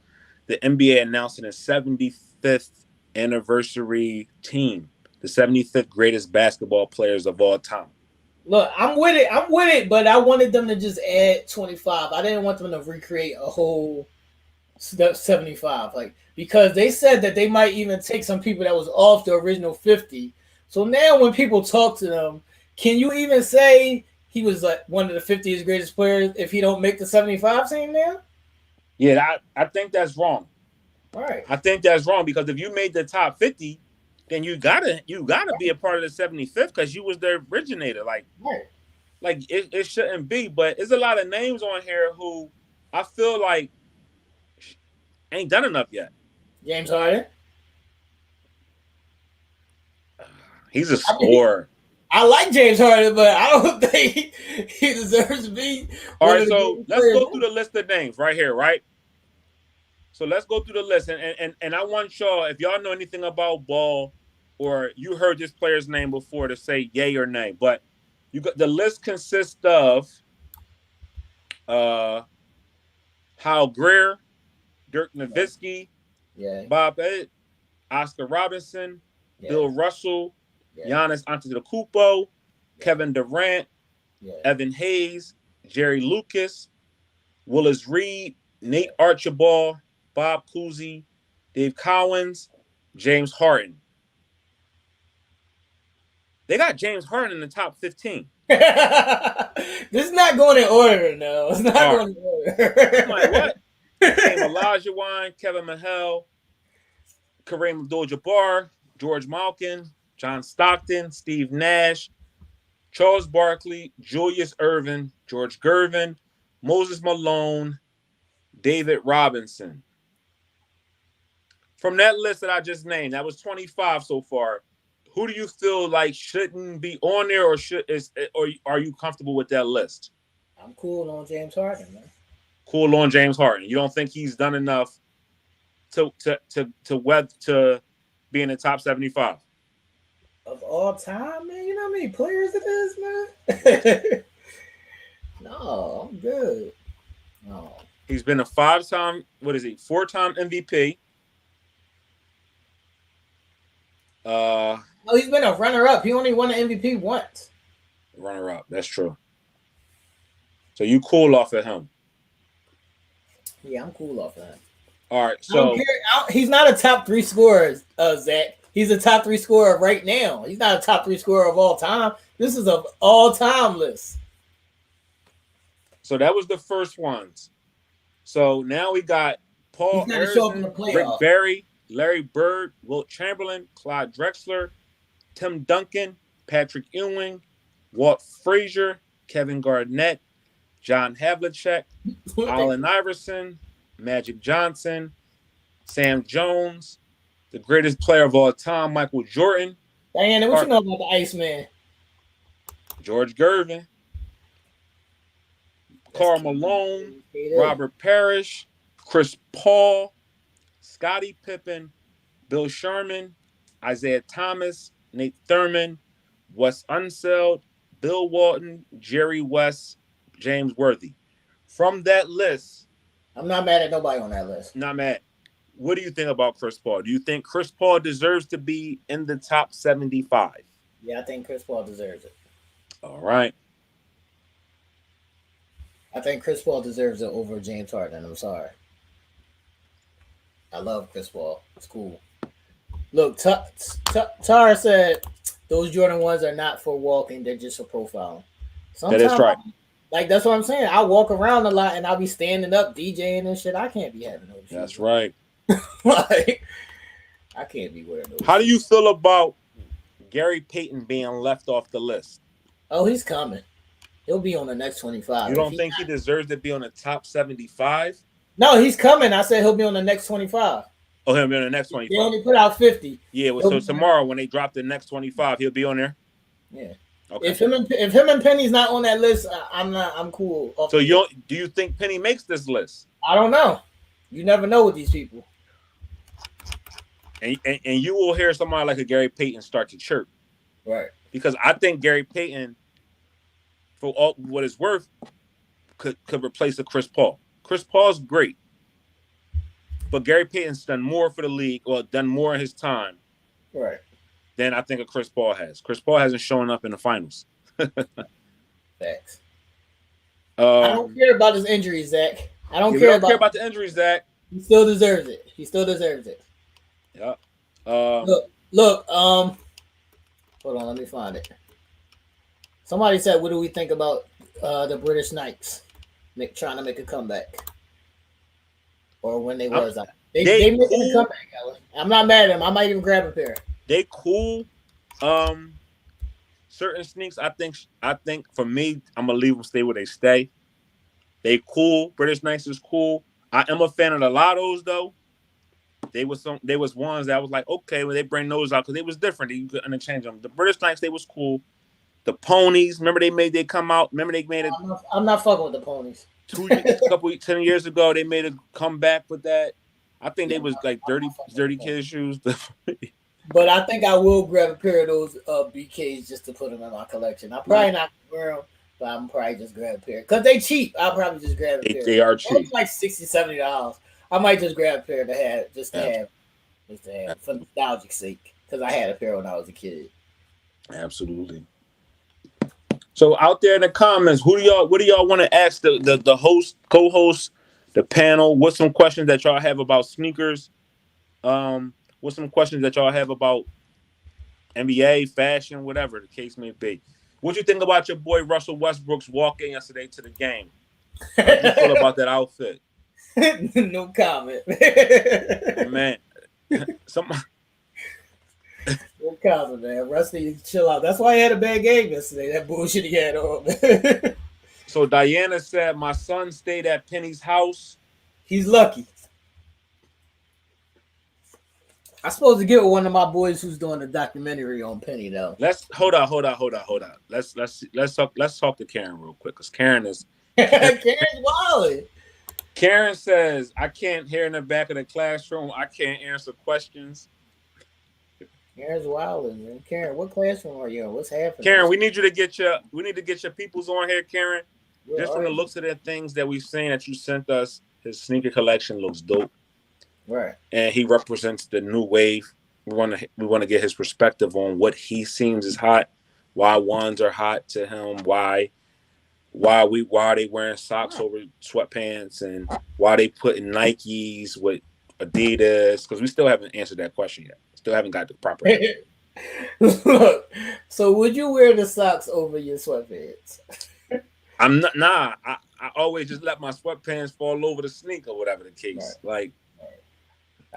[SPEAKER 2] NBA announcing a 75th anniversary team, the 75th greatest basketball players of all time?
[SPEAKER 3] Look, I'm with it, but I wanted them to just add 25. I didn't want them to recreate a whole 75, like, because they said that they might even take some people that was off the original 50. So now when people talk to them, can you even say he was like one of the 50th greatest players if he don't make the 75 team now?
[SPEAKER 2] Yeah, I think that's wrong.
[SPEAKER 3] All right.
[SPEAKER 2] I think that's wrong because if you made the top 50, then you gotta be a part of the 75th because you was the originator. Like it shouldn't be. But there's a lot of names on here who I feel like ain't done enough yet.
[SPEAKER 3] James Harden.
[SPEAKER 2] He's a scorer.
[SPEAKER 3] I like James Harden, but I don't think he deserves to be.
[SPEAKER 2] All right, so let's go through the list of names right here, right? So let's go through the list, and I want y'all, if y'all know anything about ball, or you heard this player's name before, to say yay or nay. But you got the list consists of Hal Greer, Dirk Nowitzki, Bob Ed, Oscar Robinson, Bill Russell, Giannis Antetokounmpo, Kevin Durant, Evan Hayes, Jerry Lucas, Willis Reed, Nate Archibald, Bob Cousy, Dave Cowens, James Harden. They got James Harden in the top 15.
[SPEAKER 3] This is not going in order, no. It's not going in order.
[SPEAKER 2] I'm like, what? Hakeem Olajuwon, Kevin Mahal, Kareem Abdul-Jabbar, George Malkin, John Stockton, Steve Nash, Charles Barkley, Julius Erving, George Gervin, Moses Malone, David Robinson. From that list that I just named, that was 25 so far. Who do you feel like shouldn't be on there, or are you comfortable with that list?
[SPEAKER 3] I'm cool on James Harden, man.
[SPEAKER 2] Cool on James Harden. You don't think he's done enough to be in the top 75
[SPEAKER 3] of all time, man? You know how many players it is, man? No, I'm good. No,
[SPEAKER 2] he's been a 5-time. What is he? 4-time MVP.
[SPEAKER 3] No, he's been a runner-up. He only won an MVP once.
[SPEAKER 2] Runner-up. That's true. So you cool off of him?
[SPEAKER 3] Yeah, I'm cool off of him.
[SPEAKER 2] All right. So
[SPEAKER 3] he's not a top 3 scorer, Zach. He's a top 3 scorer right now. He's not a top 3 scorer of all time. This is an all-time list.
[SPEAKER 2] So that was the first ones. So now we got Paul Anderson, Rick Barry, Larry Bird, Wilt Chamberlain, Clyde Drexler, Tim Duncan, Patrick Ewing, Walt Frazier, Kevin Garnett, John Havlicek, Allen Iverson, Magic Johnson, Sam Jones, the greatest player of all time, Michael Jordan.
[SPEAKER 3] Diana, what you know about the Iceman?
[SPEAKER 2] George Gervin, Karl Malone, Robert Parrish, Chris Paul, Scottie Pippen, Bill Sherman, Isaiah Thomas, Nate Thurman, Wes Unseld, Bill Walton, Jerry West, James Worthy. From that list,
[SPEAKER 3] I'm not mad at nobody on that list.
[SPEAKER 2] Not mad. What do you think about Chris Paul? Do you think Chris Paul deserves to be in the top 75?
[SPEAKER 3] Yeah, I think Chris Paul deserves it.
[SPEAKER 2] All right.
[SPEAKER 3] I think Chris Paul deserves it over James Harden. I'm sorry. I love Chris Paul. It's cool. Look, Tara said those Jordan 1s are not for walking. They're just for profiling.
[SPEAKER 2] That is right.
[SPEAKER 3] Like, that's what I'm saying. I walk around a lot and I'll be standing up DJing and shit. I can't be having those shoes.
[SPEAKER 2] That's right.
[SPEAKER 3] Like, I can't be wearing those.
[SPEAKER 2] How do you feel about Gary Payton being left off the list?
[SPEAKER 3] Oh, he's coming. He'll be on the next 25.
[SPEAKER 2] You don't think he deserves to be on the top 75?
[SPEAKER 3] No, he's coming. I said he'll be on the next 25.
[SPEAKER 2] Oh, he'll be on the next 25.
[SPEAKER 3] They only put out 50.
[SPEAKER 2] Yeah, well, so tomorrow when they drop the next 25, he'll be on there?
[SPEAKER 3] Yeah.
[SPEAKER 2] Okay.
[SPEAKER 3] If him and Penny's not on that list, I'm cool.
[SPEAKER 2] So do you think Penny makes this list?
[SPEAKER 3] I don't know. You never know with these people.
[SPEAKER 2] And you will hear somebody like a Gary Payton start to chirp.
[SPEAKER 3] Right.
[SPEAKER 2] Because I think Gary Payton, for all what it's worth, could replace a Chris Paul. Chris Paul's great. But Gary Payton's done more for the league, or done more in his time.
[SPEAKER 3] Right.
[SPEAKER 2] Than I think a Chris Paul has. Chris Paul hasn't shown up in the finals.
[SPEAKER 3] Facts. I don't care about his injuries, Zach. I don't care about
[SPEAKER 2] the injuries, Zach.
[SPEAKER 3] He still deserves it. He still deserves it.
[SPEAKER 2] Yeah.
[SPEAKER 3] Look. Hold on, let me find it. Somebody said, what do we think about the British Knights trying to make a comeback? Or when they was out. They making a comeback, Ellen. I'm not mad at them. I might even grab a pair.
[SPEAKER 2] They cool. Certain sneaks, I think for me, I'm gonna leave them stay where they stay. They cool. British Knights is cool. I am a fan of the Lottos though. They was ones that I was like, okay, when they bring those out because they was different. You could interchange them. The British Knights, they was cool. The ponies, remember they come out. Remember they made it.
[SPEAKER 3] I'm not fucking with the ponies.
[SPEAKER 2] 10 years ago, they made a comeback with that. I think they was like 30 kid shoes.
[SPEAKER 3] But I think I will grab a pair of those BKs just to put them in my collection. I'm probably not wear them, but I'm probably just grab a pair because they cheap. I'll probably just grab a pair.
[SPEAKER 2] They are cheap.
[SPEAKER 3] It's like $60, $70. I might just grab a pair to have just to have for nostalgic sake because I had a pair when I was a kid.
[SPEAKER 2] Absolutely. So out there in the comments, what do y'all want to ask the host, co-host, the panel? What's some questions that y'all have about sneakers? What's some questions that y'all have about NBA, fashion, whatever the case may be? What you think about your boy Russell Westbrook's walk in yesterday to the game? How do you feel about that outfit?
[SPEAKER 3] No comment.
[SPEAKER 2] Oh, man.
[SPEAKER 3] No comment, man. Rusty, chill out. That's why he had a bad game yesterday. That bullshit he had on.
[SPEAKER 2] So Diana said, my son stayed at Penny's house. He's
[SPEAKER 3] lucky. I'm supposed to get with one of my boys who's doing a documentary on Penny though.
[SPEAKER 2] Let's hold on. Let's talk to Karen real quick because Karen is
[SPEAKER 3] Karen's wild.
[SPEAKER 2] Karen says, I can't hear in the back of the classroom. I can't answer questions.
[SPEAKER 3] Karen's wild, man. Karen, what classroom are you in? What's happening?
[SPEAKER 2] Karen, we need to get your peoples on here, Karen. Just from the looks of the things that we've seen that you sent us, his sneaker collection looks dope.
[SPEAKER 3] Right.
[SPEAKER 2] And he represents the new wave. We want to get his perspective on what he seems is hot, why ones are hot to him, why are they wearing socks over sweatpants, and why they putting Nikes with Adidas, because we still haven't answered that question yet. Still haven't got the proper answer.
[SPEAKER 3] Look, so would you wear the socks over your sweatpants?
[SPEAKER 2] I'm not. Nah, I always just let my sweatpants fall over the sneaker, whatever the case. Right.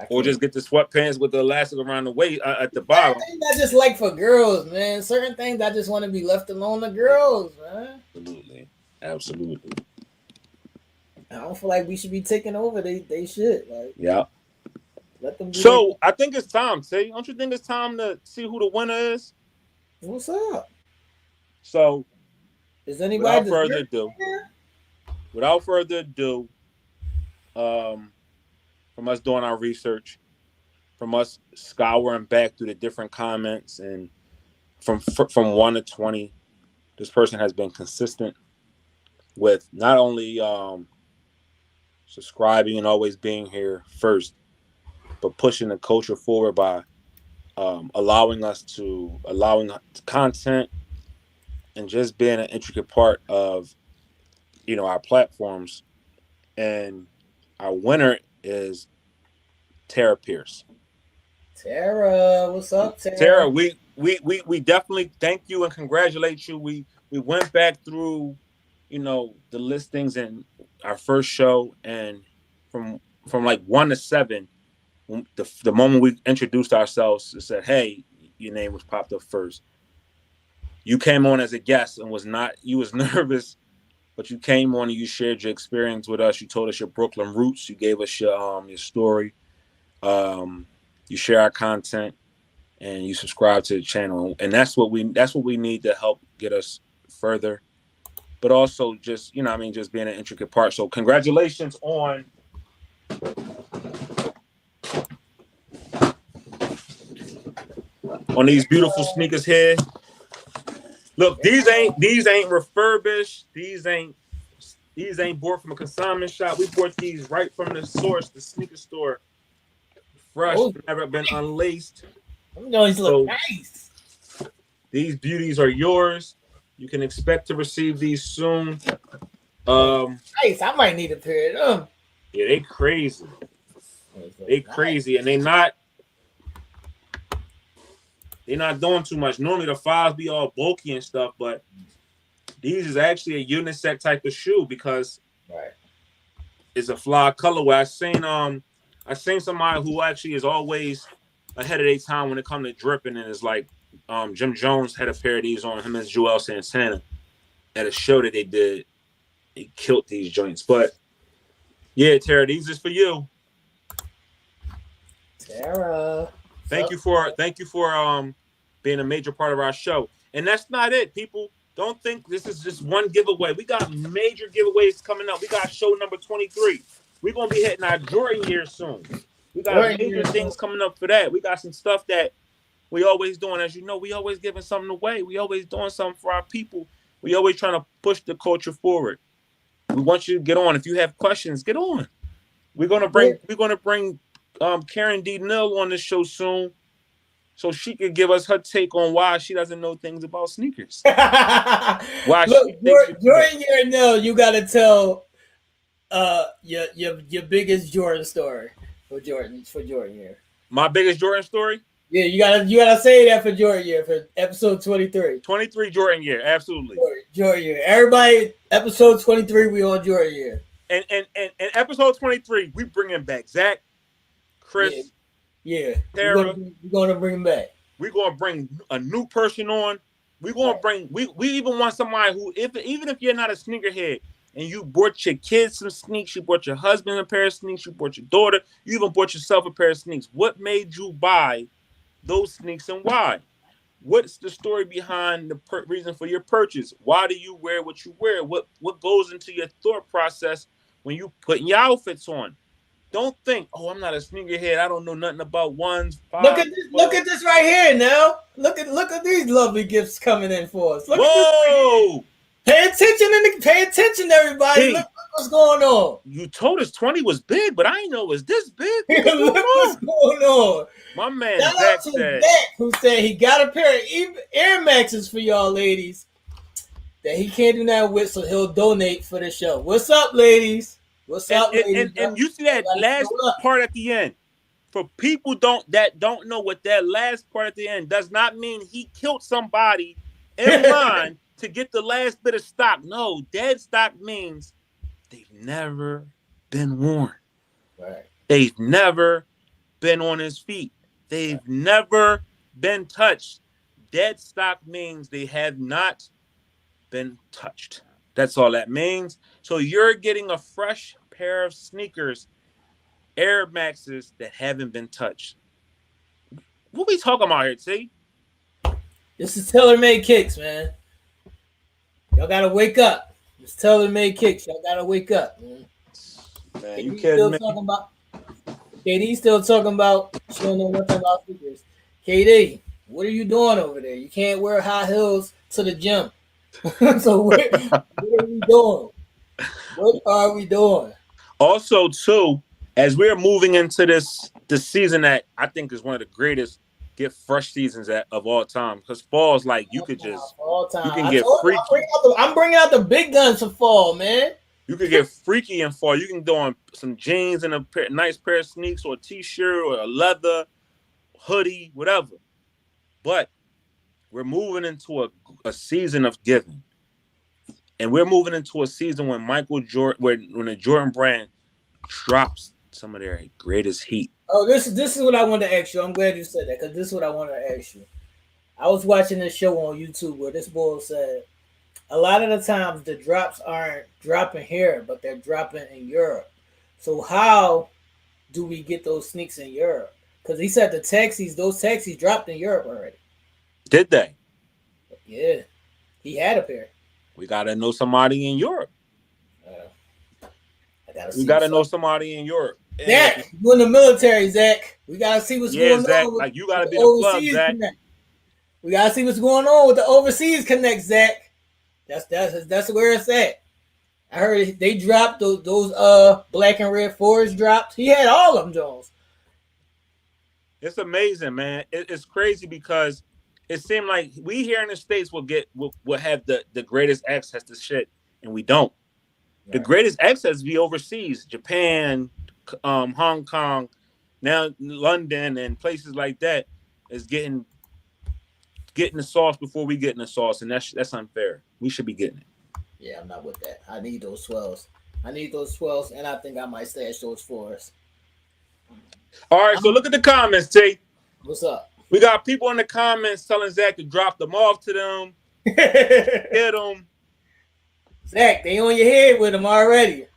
[SPEAKER 2] Or just get the sweatpants with the elastic around the waist at the bottom.
[SPEAKER 3] Certain things I just like for girls, man. Certain things I just want to be left alone to girls, man.
[SPEAKER 2] Absolutely.
[SPEAKER 3] I don't feel like we should be taking over they shit. Like,
[SPEAKER 2] yeah.
[SPEAKER 3] Let them do
[SPEAKER 2] so I think it's time, see? Don't you think it's time to see who the winner is?
[SPEAKER 3] What's up?
[SPEAKER 2] So
[SPEAKER 3] is anybody
[SPEAKER 2] without further ado, from us doing our research, from us scouring back through the different comments, and from 1 to 20, this person has been consistent with not only subscribing and always being here first, but pushing the culture forward by allowing content and just being an intricate part of our platforms. And our winner is Tara Pierce.
[SPEAKER 3] Tara, what's up, Tara?
[SPEAKER 2] Tara, we definitely thank you and congratulate you. We went back through, the listings in our first show, and from like 1 to 7, the moment we introduced ourselves, it said, "Hey, your name was popped up first." You came on as a guest and was nervous. But you came on and you shared your experience with us. You told us your Brooklyn roots. You gave us your story. You share our content, and you subscribe to the channel. And that's what we need to help get us further. But also just just being an intricate part. So congratulations on these beautiful sneakers here. Look, these ain't refurbished. These ain't bought from a consignment shop. We bought these right from the source, the sneaker store. Fresh, never been unlaced.
[SPEAKER 3] These look nice.
[SPEAKER 2] These beauties are yours. You can expect to receive these soon.
[SPEAKER 3] Nice. I might need a pair of them.
[SPEAKER 2] Yeah, they crazy. Crazy, and they're not doing too much. Normally the files be all bulky and stuff, but These is actually a unisex type of shoe because
[SPEAKER 3] right.
[SPEAKER 2] It's a fly colorway. I seen somebody who actually is always ahead of their time when it comes to dripping, and it's like Jim Jones had a pair of these on him and Joel Santana at a show that they did. He killed these joints. But yeah, Tara, these is for you.
[SPEAKER 3] Tara.
[SPEAKER 2] Thank you for being a major part of our show. And that's not it, people. Don't think this is just one giveaway. We got major giveaways coming up. We got show number 23. We're going to be hitting our Jordan year soon. We got major things coming up for that. We got some stuff that we always doing. As you know, we always giving something away. We always doing something for our people. We always trying to push the culture forward. We want you to get on. If you have questions, get on. We're gonna bring Karen D-Nell on this show soon, so she could give us her take on why she doesn't know things about sneakers. Why?
[SPEAKER 3] Look, during your Nell, you gotta tell your biggest Jordan story for Jordan year.
[SPEAKER 2] My biggest Jordan story?
[SPEAKER 3] Yeah, you gotta say that for Jordan year for episode 23.
[SPEAKER 2] 23 Jordan year, absolutely.
[SPEAKER 3] Jordan year. Everybody, episode 23, we on Jordan year.
[SPEAKER 2] And episode 23, we bringing back Zach, Chris,
[SPEAKER 3] Tara. We're gonna bring him back.
[SPEAKER 2] We're gonna bring a new person on. We're gonna bring. We even want somebody who, even if you're not a sneakerhead and you bought your kids some sneaks, you bought your husband a pair of sneaks, you bought your daughter, you even bought yourself a pair of sneaks. What made you buy those sneaks and why? What's the story behind the reason for your purchase? Why do you wear what you wear? What goes into your thought process when you putting your outfits on? Don't think, oh, I'm not a sneakerhead. I don't know nothing about ones.
[SPEAKER 3] Look at this right here now. Look at these lovely gifts coming in for us. Look
[SPEAKER 2] Whoa!
[SPEAKER 3] At this. Pay attention, everybody.
[SPEAKER 2] Hey,
[SPEAKER 3] look what's going on.
[SPEAKER 2] You told us 20 was big, but I didn't know it was this big.
[SPEAKER 3] Look what's going on.
[SPEAKER 2] My man
[SPEAKER 3] Zach who said he got a pair of Air Maxes for y'all ladies that he can't do that with, so he'll donate for the show. What's up, ladies? What's up, ladies?
[SPEAKER 2] And you see that last part at the end. For people that don't know what that last part at the end does not mean he killed somebody in line to get the last bit of stock. No, dead stock means they've never been worn.
[SPEAKER 3] Right.
[SPEAKER 2] They've never been on his feet. They've never been touched. Dead stock means they have not been touched. That's all that means. So you're getting a fresh pair of sneakers, Air Maxes, that haven't been touched. What we talking about here, T?
[SPEAKER 3] This is tailor-made kicks, man. Y'all gotta wake up. It's tailor-made kicks. Y'all gotta wake up, man.
[SPEAKER 2] Man, you kidding me?
[SPEAKER 3] KD still talking about showing them nothing about sneakers. KD, what are you doing over there? You can't wear high heels to the gym. So what are we doing? What are we doing?
[SPEAKER 2] Also, too, as we're moving into this season that I think is one of the greatest get fresh seasons of all time, because fall is like you can get freaky.
[SPEAKER 3] I'm bringing out the big guns for fall, man.
[SPEAKER 2] You could get freaky in fall. You can throw on some jeans and a nice pair of sneaks or a t-shirt or a leather hoodie, whatever. But we're moving into a season of giving. And we're moving into a season when when the Jordan brand drops some of their greatest heat.
[SPEAKER 3] Oh, this is what I wanted to ask you. I'm glad you said that, because this is what I wanted to ask you. I was watching this show on YouTube where this boy said a lot of the times the drops aren't dropping here, but they're dropping in Europe. So how do we get those sneaks in Europe? Because he said those taxis dropped in Europe already.
[SPEAKER 2] Did they?
[SPEAKER 3] Yeah. He had a pair.
[SPEAKER 2] We got to know somebody in Europe.
[SPEAKER 3] We got to
[SPEAKER 2] know somebody in Europe.
[SPEAKER 3] Zach, you in the military, Zach. We got to see what's going
[SPEAKER 2] Zach,
[SPEAKER 3] on.
[SPEAKER 2] Like you got to be the plug, Zach.
[SPEAKER 3] Connect. We got to see what's going on with the overseas connect, Zach. That's where it's at. I heard they dropped those black and red fours dropped. He had all of them, Jones.
[SPEAKER 2] It's amazing, man. It's crazy because it seemed like we here in the States will have the greatest access to shit, and we don't. Right. The greatest access be overseas, Japan, Hong Kong, now London, and places like that is getting the sauce before we get in the sauce, and that's unfair. We should be getting it.
[SPEAKER 3] Yeah, I'm not with that. I need those 12s. And I think I might stash those 4s.
[SPEAKER 2] All right, so look at the comments, T.
[SPEAKER 3] What's up?
[SPEAKER 2] We got people in the comments telling Zach to drop them off to them. Get them.
[SPEAKER 3] Zach, they on your head with them already.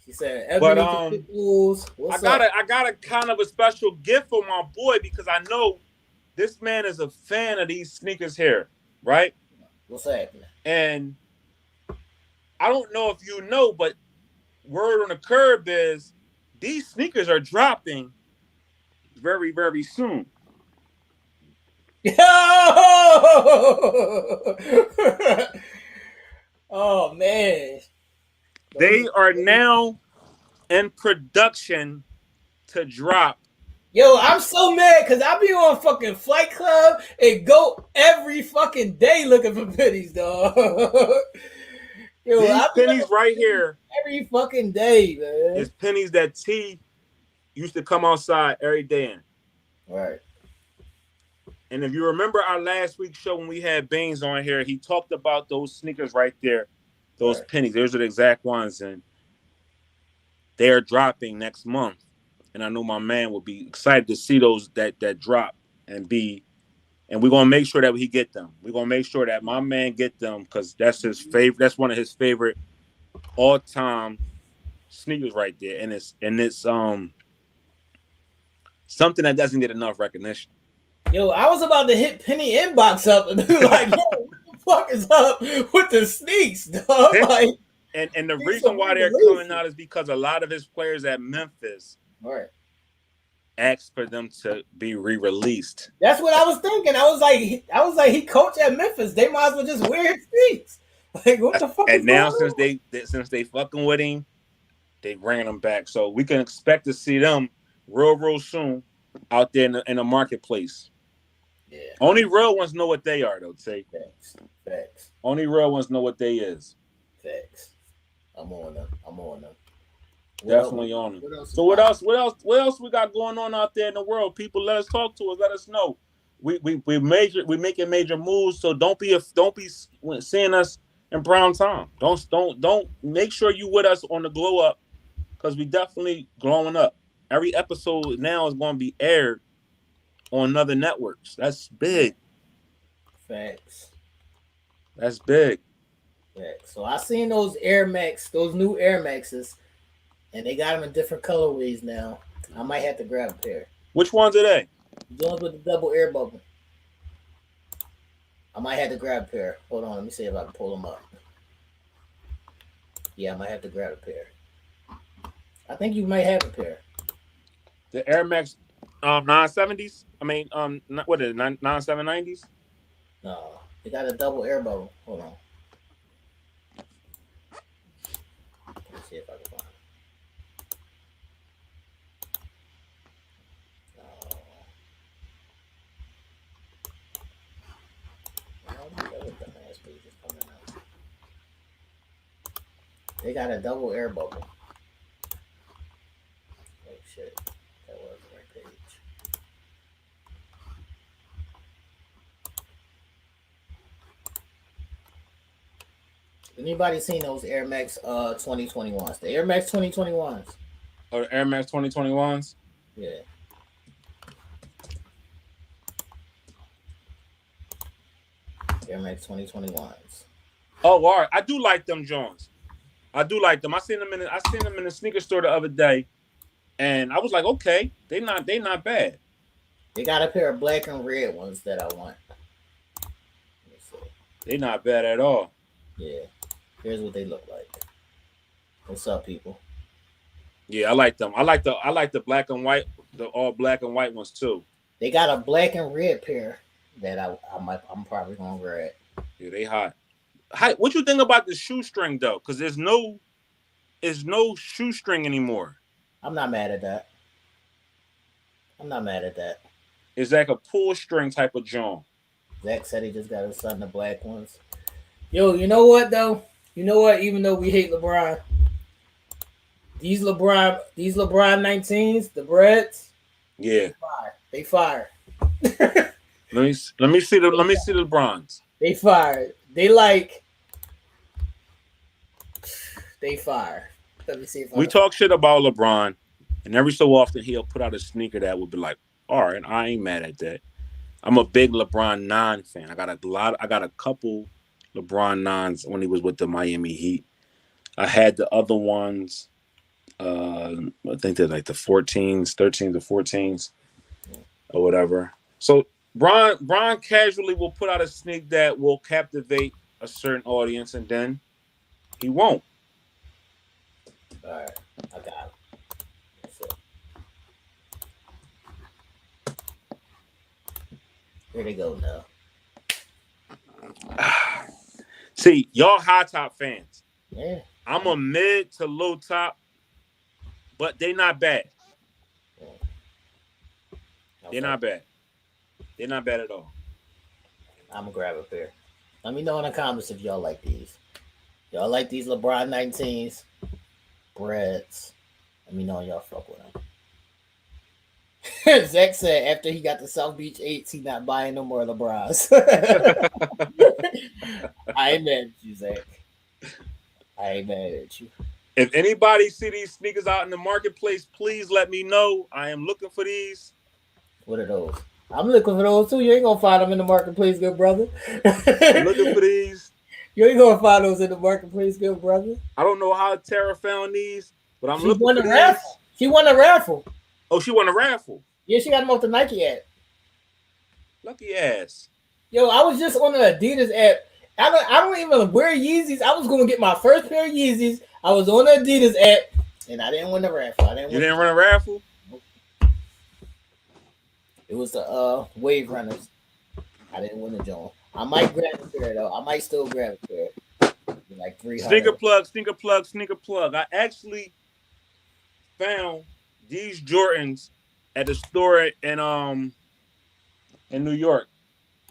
[SPEAKER 3] She said,
[SPEAKER 2] but
[SPEAKER 3] I
[SPEAKER 2] got a kind of a special gift for my boy because I know this man is a fan of these sneakers here, right?
[SPEAKER 3] What's happening?
[SPEAKER 2] And I don't know if you know, but word on the curb is these sneakers are dropping very, very soon.
[SPEAKER 3] Oh man.
[SPEAKER 2] They are now in production to drop.
[SPEAKER 3] Yo, I'm so mad because I be on fucking Flight Club and go every fucking day looking for pennies, dog. Yo,
[SPEAKER 2] these pennies right here
[SPEAKER 3] every fucking day, man.
[SPEAKER 2] Is pennies that T used to come outside every day in.
[SPEAKER 3] Right.
[SPEAKER 2] And if you remember our last week's show when we had Baines on here, he talked about those sneakers right there, those pennies. Those are the exact ones, and they're dropping next month. And I know my man will be excited to see those that drop and we're gonna make sure that he get them. We're gonna make sure that my man get them because that's his favorite. That's one of his favorite all-time sneakers right there, and it's something that doesn't get enough recognition.
[SPEAKER 3] Yo, I was about to hit Penny inbox up and be like, yo, what the fuck is up with the sneaks, dog? Like,
[SPEAKER 2] and the reason why they're coming out is because a lot of his players at Memphis asked for them to be re-released.
[SPEAKER 3] That's what I was thinking. I was like, he coached at Memphis. They might as well just wear his sneaks. Like, what the fuck?
[SPEAKER 2] And now since they fucking with him, they bringing them back. So we can expect to see them real soon out there in the marketplace.
[SPEAKER 3] Yeah.
[SPEAKER 2] Only real ones know what they are, though. Say
[SPEAKER 3] facts.
[SPEAKER 2] Only real ones know what they is.
[SPEAKER 3] Facts. I'm on them.
[SPEAKER 2] Definitely on them. So what else we got going on out there in the world? People, let us talk to us. Let us know. We making major moves. So don't be seeing us in prime time. Don't make sure you with us on the glow up because we definitely glowing up. Every episode now is going to be aired on other networks. That's big.
[SPEAKER 3] Facts.
[SPEAKER 2] That's big.
[SPEAKER 3] Facts. So I seen those Air Max, those new Air Maxes, and they got them in different colorways now. I might have to grab a pair.
[SPEAKER 2] Which ones are they?
[SPEAKER 3] The ones with the double air bubble. I might have to grab a pair. Hold on, let me see if I can pull them up. Yeah, I might have to grab a pair. I think you might have a pair.
[SPEAKER 2] The Air Max 970s? I mean, what is it, 9790s?
[SPEAKER 3] No, they got a double air bubble. Hold on. Let me see if I can find it. They got a double air bubble. Oh shit. That was the right page. Anybody seen those Air Max 2021s? The Air Max 2021s.
[SPEAKER 2] Or the Air Max 2021s?
[SPEAKER 3] Yeah. Air Max 2021s.
[SPEAKER 2] Oh, all right. I do like them Jones. I do like them. I seen them in the sneaker store the other day, and I was like, okay, they not bad.
[SPEAKER 3] They got a pair of black and red ones that I want.
[SPEAKER 2] They not bad at all.
[SPEAKER 3] Yeah. Here's what they look like. What's up, people?
[SPEAKER 2] Yeah, I like them. I like the black and white, the all black and white ones too.
[SPEAKER 3] They got a black and red pair that I'm probably gonna grab.
[SPEAKER 2] Yeah, they hot. What you think about the shoestring though? Because there's no shoestring anymore.
[SPEAKER 3] I'm not mad at that.
[SPEAKER 2] It's like a pull string type of joint.
[SPEAKER 3] Zach said he just got his son the black ones. Yo, you know what though? You know what? Even though we hate LeBron, these LeBron 19s, the breads,
[SPEAKER 2] yeah,
[SPEAKER 3] they fire.
[SPEAKER 2] let me see the LeBrons.
[SPEAKER 3] They fired. They like they fire. Let me see if
[SPEAKER 2] we talk shit about LeBron, and every so often he'll put out a sneaker that would be like, all right, I ain't mad at that. I'm a big LeBron 9 fan. I got a couple LeBron 9s when he was with the Miami Heat. I had the other ones. I think they're like the 14s, 13s or 14s or whatever. So Bron casually will put out a sneak that will captivate a certain audience, and then he won't.
[SPEAKER 3] All right, I got it. Here they go now.
[SPEAKER 2] See, y'all high top fans.
[SPEAKER 3] Yeah.
[SPEAKER 2] I'm a mid to low top, but they not bad. They're not bad. They're not bad at all.
[SPEAKER 3] I'm gonna grab a pair. Let me know in the comments if y'all like these. Y'all like these LeBron 19s, Breads. Let me know y'all fuck with them. Zach said after he got the South Beach 8s, he not buying no more LeBrons. I ain't mad at you, Zach. I ain't mad at you.
[SPEAKER 2] If anybody see these sneakers out in the marketplace, please let me know. I am looking for these.
[SPEAKER 3] What are those? I'm looking for those too. You ain't gonna find them in the marketplace, good brother.
[SPEAKER 2] I'm looking for these.
[SPEAKER 3] You ain't gonna find those in the marketplace, good brother.
[SPEAKER 2] I don't know how Tara found these, but I'm
[SPEAKER 3] looking for these. Raffle. She won a raffle.
[SPEAKER 2] Oh, she won a raffle.
[SPEAKER 3] Yeah, she got them off the Nike app.
[SPEAKER 2] Lucky ass.
[SPEAKER 3] Yo, I was just on the Adidas app. I don't even wear Yeezys. I was gonna get my first pair of Yeezys. I was on the Adidas app, and I didn't win the raffle.
[SPEAKER 2] You didn't run a raffle?
[SPEAKER 3] It was the Wave Runners. I didn't win the joint. I might grab a pair though. I might still grab a pair. Like 300.
[SPEAKER 2] Sneaker plug. I actually found these Jordans at the store in New York,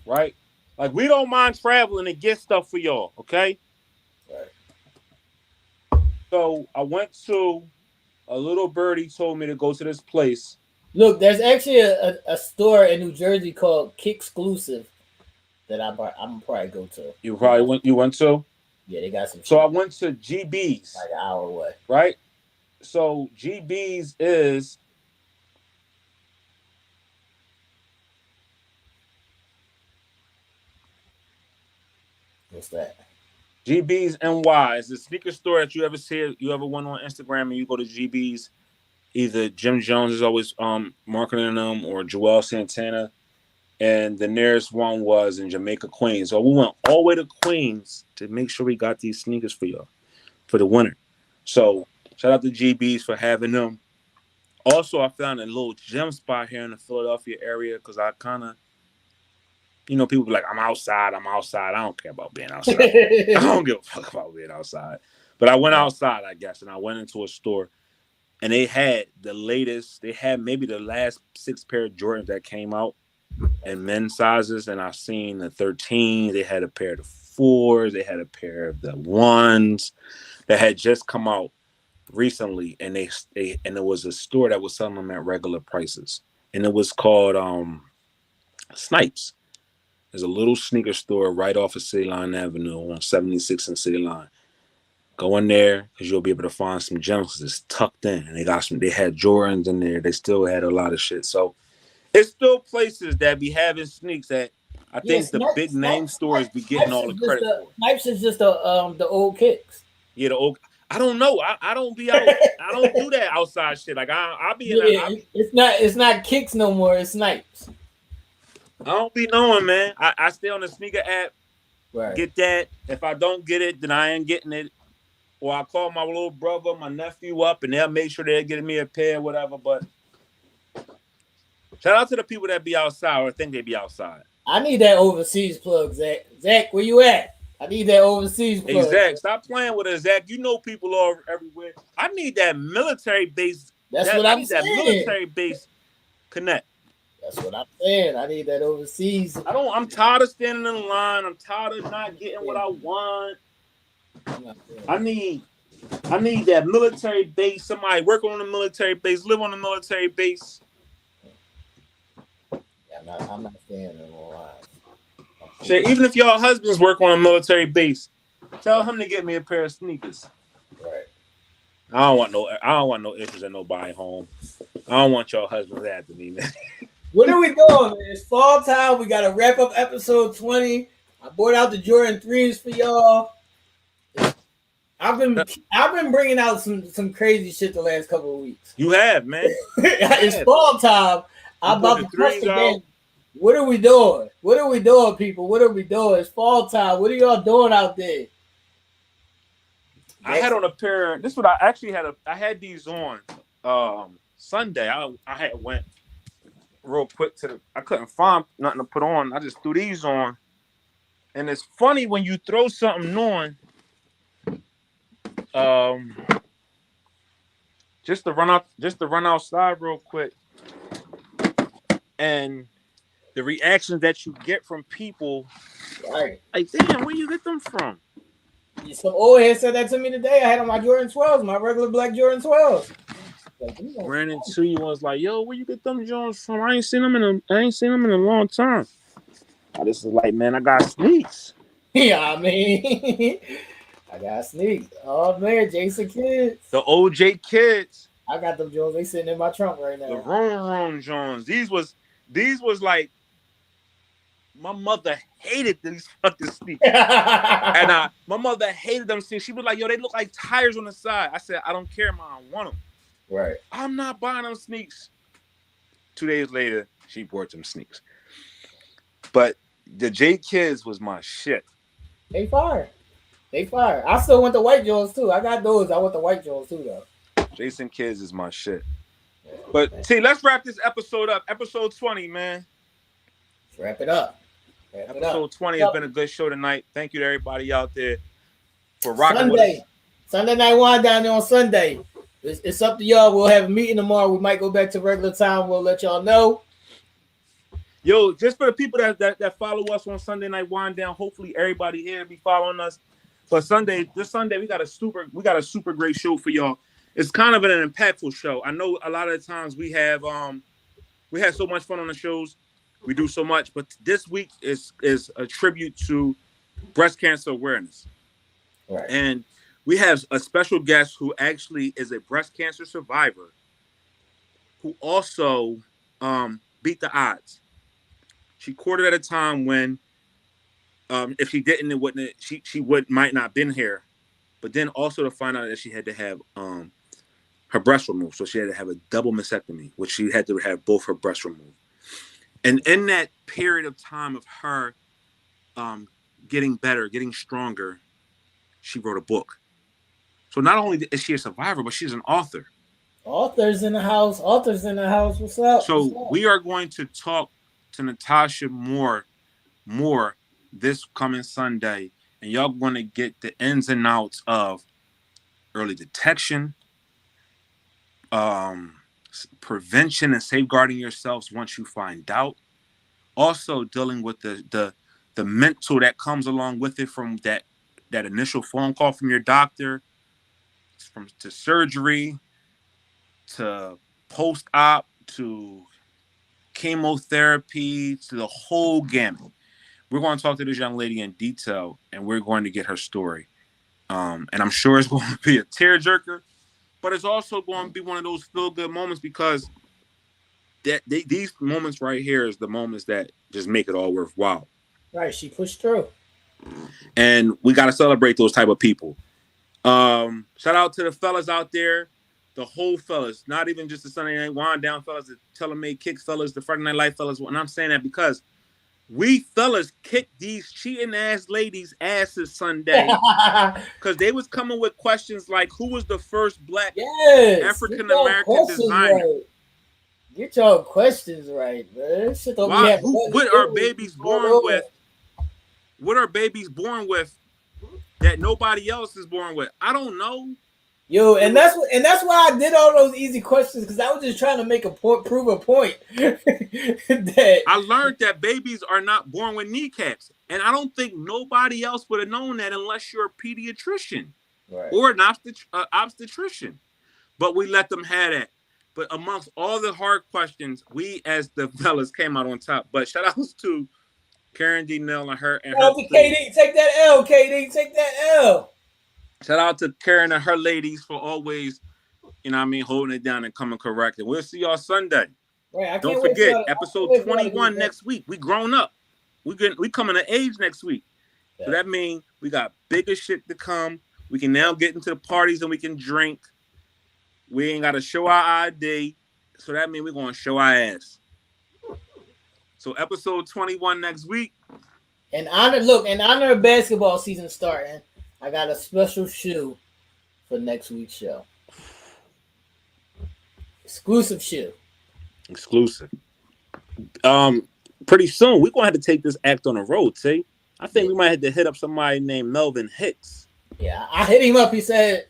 [SPEAKER 2] right? Like, we don't mind traveling and get stuff for y'all, okay?
[SPEAKER 3] Right.
[SPEAKER 2] So I went to a little birdie told me to go to this place.
[SPEAKER 3] Look, there's actually a store in New Jersey called Kickxclusive that I'm probably go to.
[SPEAKER 2] You went to?
[SPEAKER 3] Yeah, they got some.
[SPEAKER 2] So I went to GB's.
[SPEAKER 3] Like an hour away.
[SPEAKER 2] Right? So GB's is
[SPEAKER 3] what's that?
[SPEAKER 2] GB's NY is the sneaker store that you ever see. You ever went on Instagram and you go to GB's. Either Jim Jones is always marketing them or Joel Santana. And the nearest one was in Jamaica, Queens. So we went all the way to Queens to make sure we got these sneakers for y'all for the winter. So shout out to GB's for having them. Also, I found a little gym spot here in the Philadelphia area because I kind of, people be like, I'm outside. I don't care about being outside. I don't give a fuck about being outside. But I went outside, I guess, and I went into a store. And they had the latest. They had maybe the last 6 pair of Jordans that came out in men's sizes. And I've seen the 13s. They had a pair of the 4s. They had a pair of the 1s that had just come out recently. And and it was a store that was selling them at regular prices. And it was called Snipes. There's a little sneaker store right off of City Line Avenue on 76 and City Line. Go in there because you'll be able to find some gems because it's tucked in. And they had Jordans in there. They still had a lot of shit. So it's still places that be having sneaks that I think the big name stores be getting all the credit for.
[SPEAKER 3] Snipes is just the old kicks.
[SPEAKER 2] Yeah, the old. I don't know. I don't be out. I don't do that outside shit. Like I be in.
[SPEAKER 3] It's not kicks no more. It's Snipes.
[SPEAKER 2] I don't be knowing, man. I stay on the sneaker app.
[SPEAKER 3] Right.
[SPEAKER 2] Get that. If I don't get it, then I ain't getting it. Or I call my little brother, my nephew up, and they'll make sure they're getting me a pair or whatever. But shout out to the people that be outside or think they be outside.
[SPEAKER 3] I need that overseas plug, Zach. Zach, where you at? I need that overseas plug.
[SPEAKER 2] Hey, Zach, stop playing with us, Zach. You know people all everywhere. I need that military base.
[SPEAKER 3] That's what I'm saying.
[SPEAKER 2] That military base connect.
[SPEAKER 3] That's what I'm saying. I need that overseas.
[SPEAKER 2] I'm tired of standing in line. I'm tired of not getting what I want. I need that military base. Somebody working on the military base, live on the military base.
[SPEAKER 3] Yeah, I'm not standing in the line. I'm
[SPEAKER 2] Shit, even if y'all husbands work on a military base, tell him to get me a pair of sneakers.
[SPEAKER 3] Right.
[SPEAKER 2] I don't want no issues at nobody home. I don't want y'all husbands after me, man.
[SPEAKER 3] What are we doing, man? It's fall time. We gotta wrap up episode 20. I brought out the Jordan 3s for y'all. I've been bringing out some crazy shit the last couple of weeks.
[SPEAKER 2] You have, man.
[SPEAKER 3] It's fall time. I'm about to bust the game. What are we doing? What are we doing, people? What are we doing? It's fall time. What are y'all doing out there?
[SPEAKER 2] I had on a pair. This is what I actually had. I had these on Sunday. I had went real quick I couldn't find nothing to put on. I just threw these on, and it's funny when you throw something on. Just to run outside real quick, and the reactions that you get from people,
[SPEAKER 3] right?
[SPEAKER 2] Like, damn, where you get them from?
[SPEAKER 3] Some old head said that to me today. I had on my Jordan 12s, my regular black Jordan 12s.
[SPEAKER 2] Like, ran into you and was like, "Yo, where you get them Jones from? I ain't seen them in a long time." I just was like, "Man, I got sneaks."
[SPEAKER 3] Yeah, I mean, I got sneaks. Oh man, Jason Kids,
[SPEAKER 2] the OJ Kids.
[SPEAKER 3] I got them Jones. They sitting in my trunk right now.
[SPEAKER 2] The Room Jones. These was like. My mother hated these fucking sneakers. And my mother hated them sneakers. She was like, yo, they look like tires on the side. I said, I don't care, Mom. I want them.
[SPEAKER 3] Right.
[SPEAKER 2] I'm not buying them sneaks. 2 days later, she bought them sneaks. But the J Kids was my shit.
[SPEAKER 3] They fire. I still want the white Jones, too. I got those. I want the white Jones, too, though.
[SPEAKER 2] Jason Kids is my shit. But, see, let's wrap this episode up. Episode 20, man.
[SPEAKER 3] Let's wrap it up.
[SPEAKER 2] Episode 20 has been a good show tonight. Thank you to everybody out there for rocking with us.
[SPEAKER 3] Sunday night wine down there on Sunday. It's up to y'all. We'll have a meeting tomorrow. We might go back to regular time. We'll let y'all know.
[SPEAKER 2] Yo, just for the people that follow us on Sunday night wine down, hopefully everybody here be following us. But this Sunday we got a super great show for y'all. It's kind of an impactful show. I know a lot of the times we had so much fun on the shows. We do so much, but this week is a tribute to breast cancer awareness.
[SPEAKER 3] Right.
[SPEAKER 2] And we have a special guest who actually is a breast cancer survivor who also beat the odds. She courted at a time when if she didn't, it wouldn't. She might not been here, but then also to find out that she had to have her breast removed, so she had to have a double mastectomy, which she had to have both her breasts removed. And in that period of time of her getting better, getting stronger, she wrote a book. So not only is she a survivor, but she's an author.
[SPEAKER 3] Authors in the house. What's up?
[SPEAKER 2] So we are going to talk to Natasha more this coming Sunday, and y'all going to get the ins and outs of early detection, prevention and safeguarding yourselves once you find out. Also dealing with the mental that comes along with it from that initial phone call from your doctor, to surgery, to post-op, to chemotherapy, to the whole gamut. We're going to talk to this young lady in detail, and we're going to get her story. And I'm sure it's going to be a tearjerker, but it's also going to be one of those feel-good moments, because these moments right here is the moments that just make it all worthwhile.
[SPEAKER 3] Right, she pushed through.
[SPEAKER 2] And we got to celebrate those type of people. Shout out to the fellas out there, the whole fellas, not even just the Sunday Night Wine Down fellas, the Telemade Kick fellas, the Friday Night Light fellas. And I'm saying that because we fellas kicked these cheating ass ladies' asses Sunday, because they was coming with questions like, who was the first black African American designer?
[SPEAKER 3] Right. Get your questions right, man.
[SPEAKER 2] What are babies born with? What are babies born with that nobody else is born with? I don't know.
[SPEAKER 3] Yo, and that's why I did all those easy questions, because I was just trying to make a point, prove a point. That
[SPEAKER 2] I learned that babies are not born with kneecaps, and I don't think nobody else would have known that unless you're a pediatrician,
[SPEAKER 3] right,
[SPEAKER 2] or an obstetrician. But we let them have that. But amongst all the hard questions, we as the fellas came out on top. But shout outs to Karen D-Nell and her
[SPEAKER 3] Shout out to KD. Take that L, KD. Take that L.
[SPEAKER 2] Shout out to Karen and her ladies for always, you know what I mean, holding it down and coming correct. And we'll see y'all Sunday.
[SPEAKER 3] Right,
[SPEAKER 2] Don't forget, episode 21 next week. We grown up. We coming of age next week. Yeah. So that means we got bigger shit to come. We can now get into the parties and we can drink. We ain't got to show our ID. So that means we're going to show our ass. So episode 21 next week.
[SPEAKER 3] In honor of basketball season starting, I got a special shoe for next week's show. Exclusive shoe.
[SPEAKER 2] Exclusive. Pretty soon we're gonna have to take this act on the road. See, I think we might have to hit up somebody named Melvin Hicks.
[SPEAKER 3] Yeah, I hit him up. He said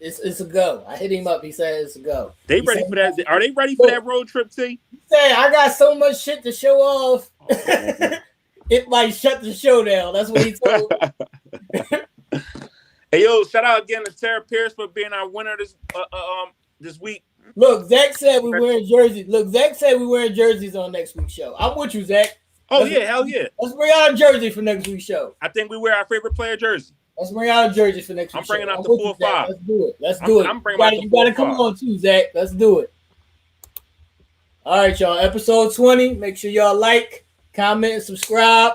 [SPEAKER 3] it's a go. I hit him up. He said it's a go.
[SPEAKER 2] They ready for that? Are they ready for that road trip, T?
[SPEAKER 3] He said I got so much shit to show off. It might shut the show down. That's what he told me.
[SPEAKER 2] Hey yo, shout out again to Tara Pierce for being our winner this week.
[SPEAKER 3] Look, Zach said we wearing jerseys. Look, Zach said we wearing jerseys on next week's show. I'm with you, Zach.
[SPEAKER 2] Oh, yeah, hell yeah.
[SPEAKER 3] Let's bring out a jersey for next week's show.
[SPEAKER 2] I think we wear our favorite player jersey.
[SPEAKER 3] Let's bring out a jersey for next week's show.
[SPEAKER 2] I'm bringing out the 4-5.
[SPEAKER 3] Let's do it. Let's do it.
[SPEAKER 2] I'm bringing out the 4-5.
[SPEAKER 3] You got to come on too, Zach. Let's do it. All right, y'all. Episode 20. Make sure y'all like, comment, and subscribe.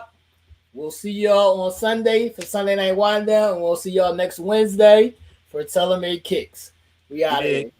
[SPEAKER 3] We'll see y'all on Sunday for Sunday Night Wind Down, and we'll see y'all next Wednesday for Tell 'em Kicks. We out of here.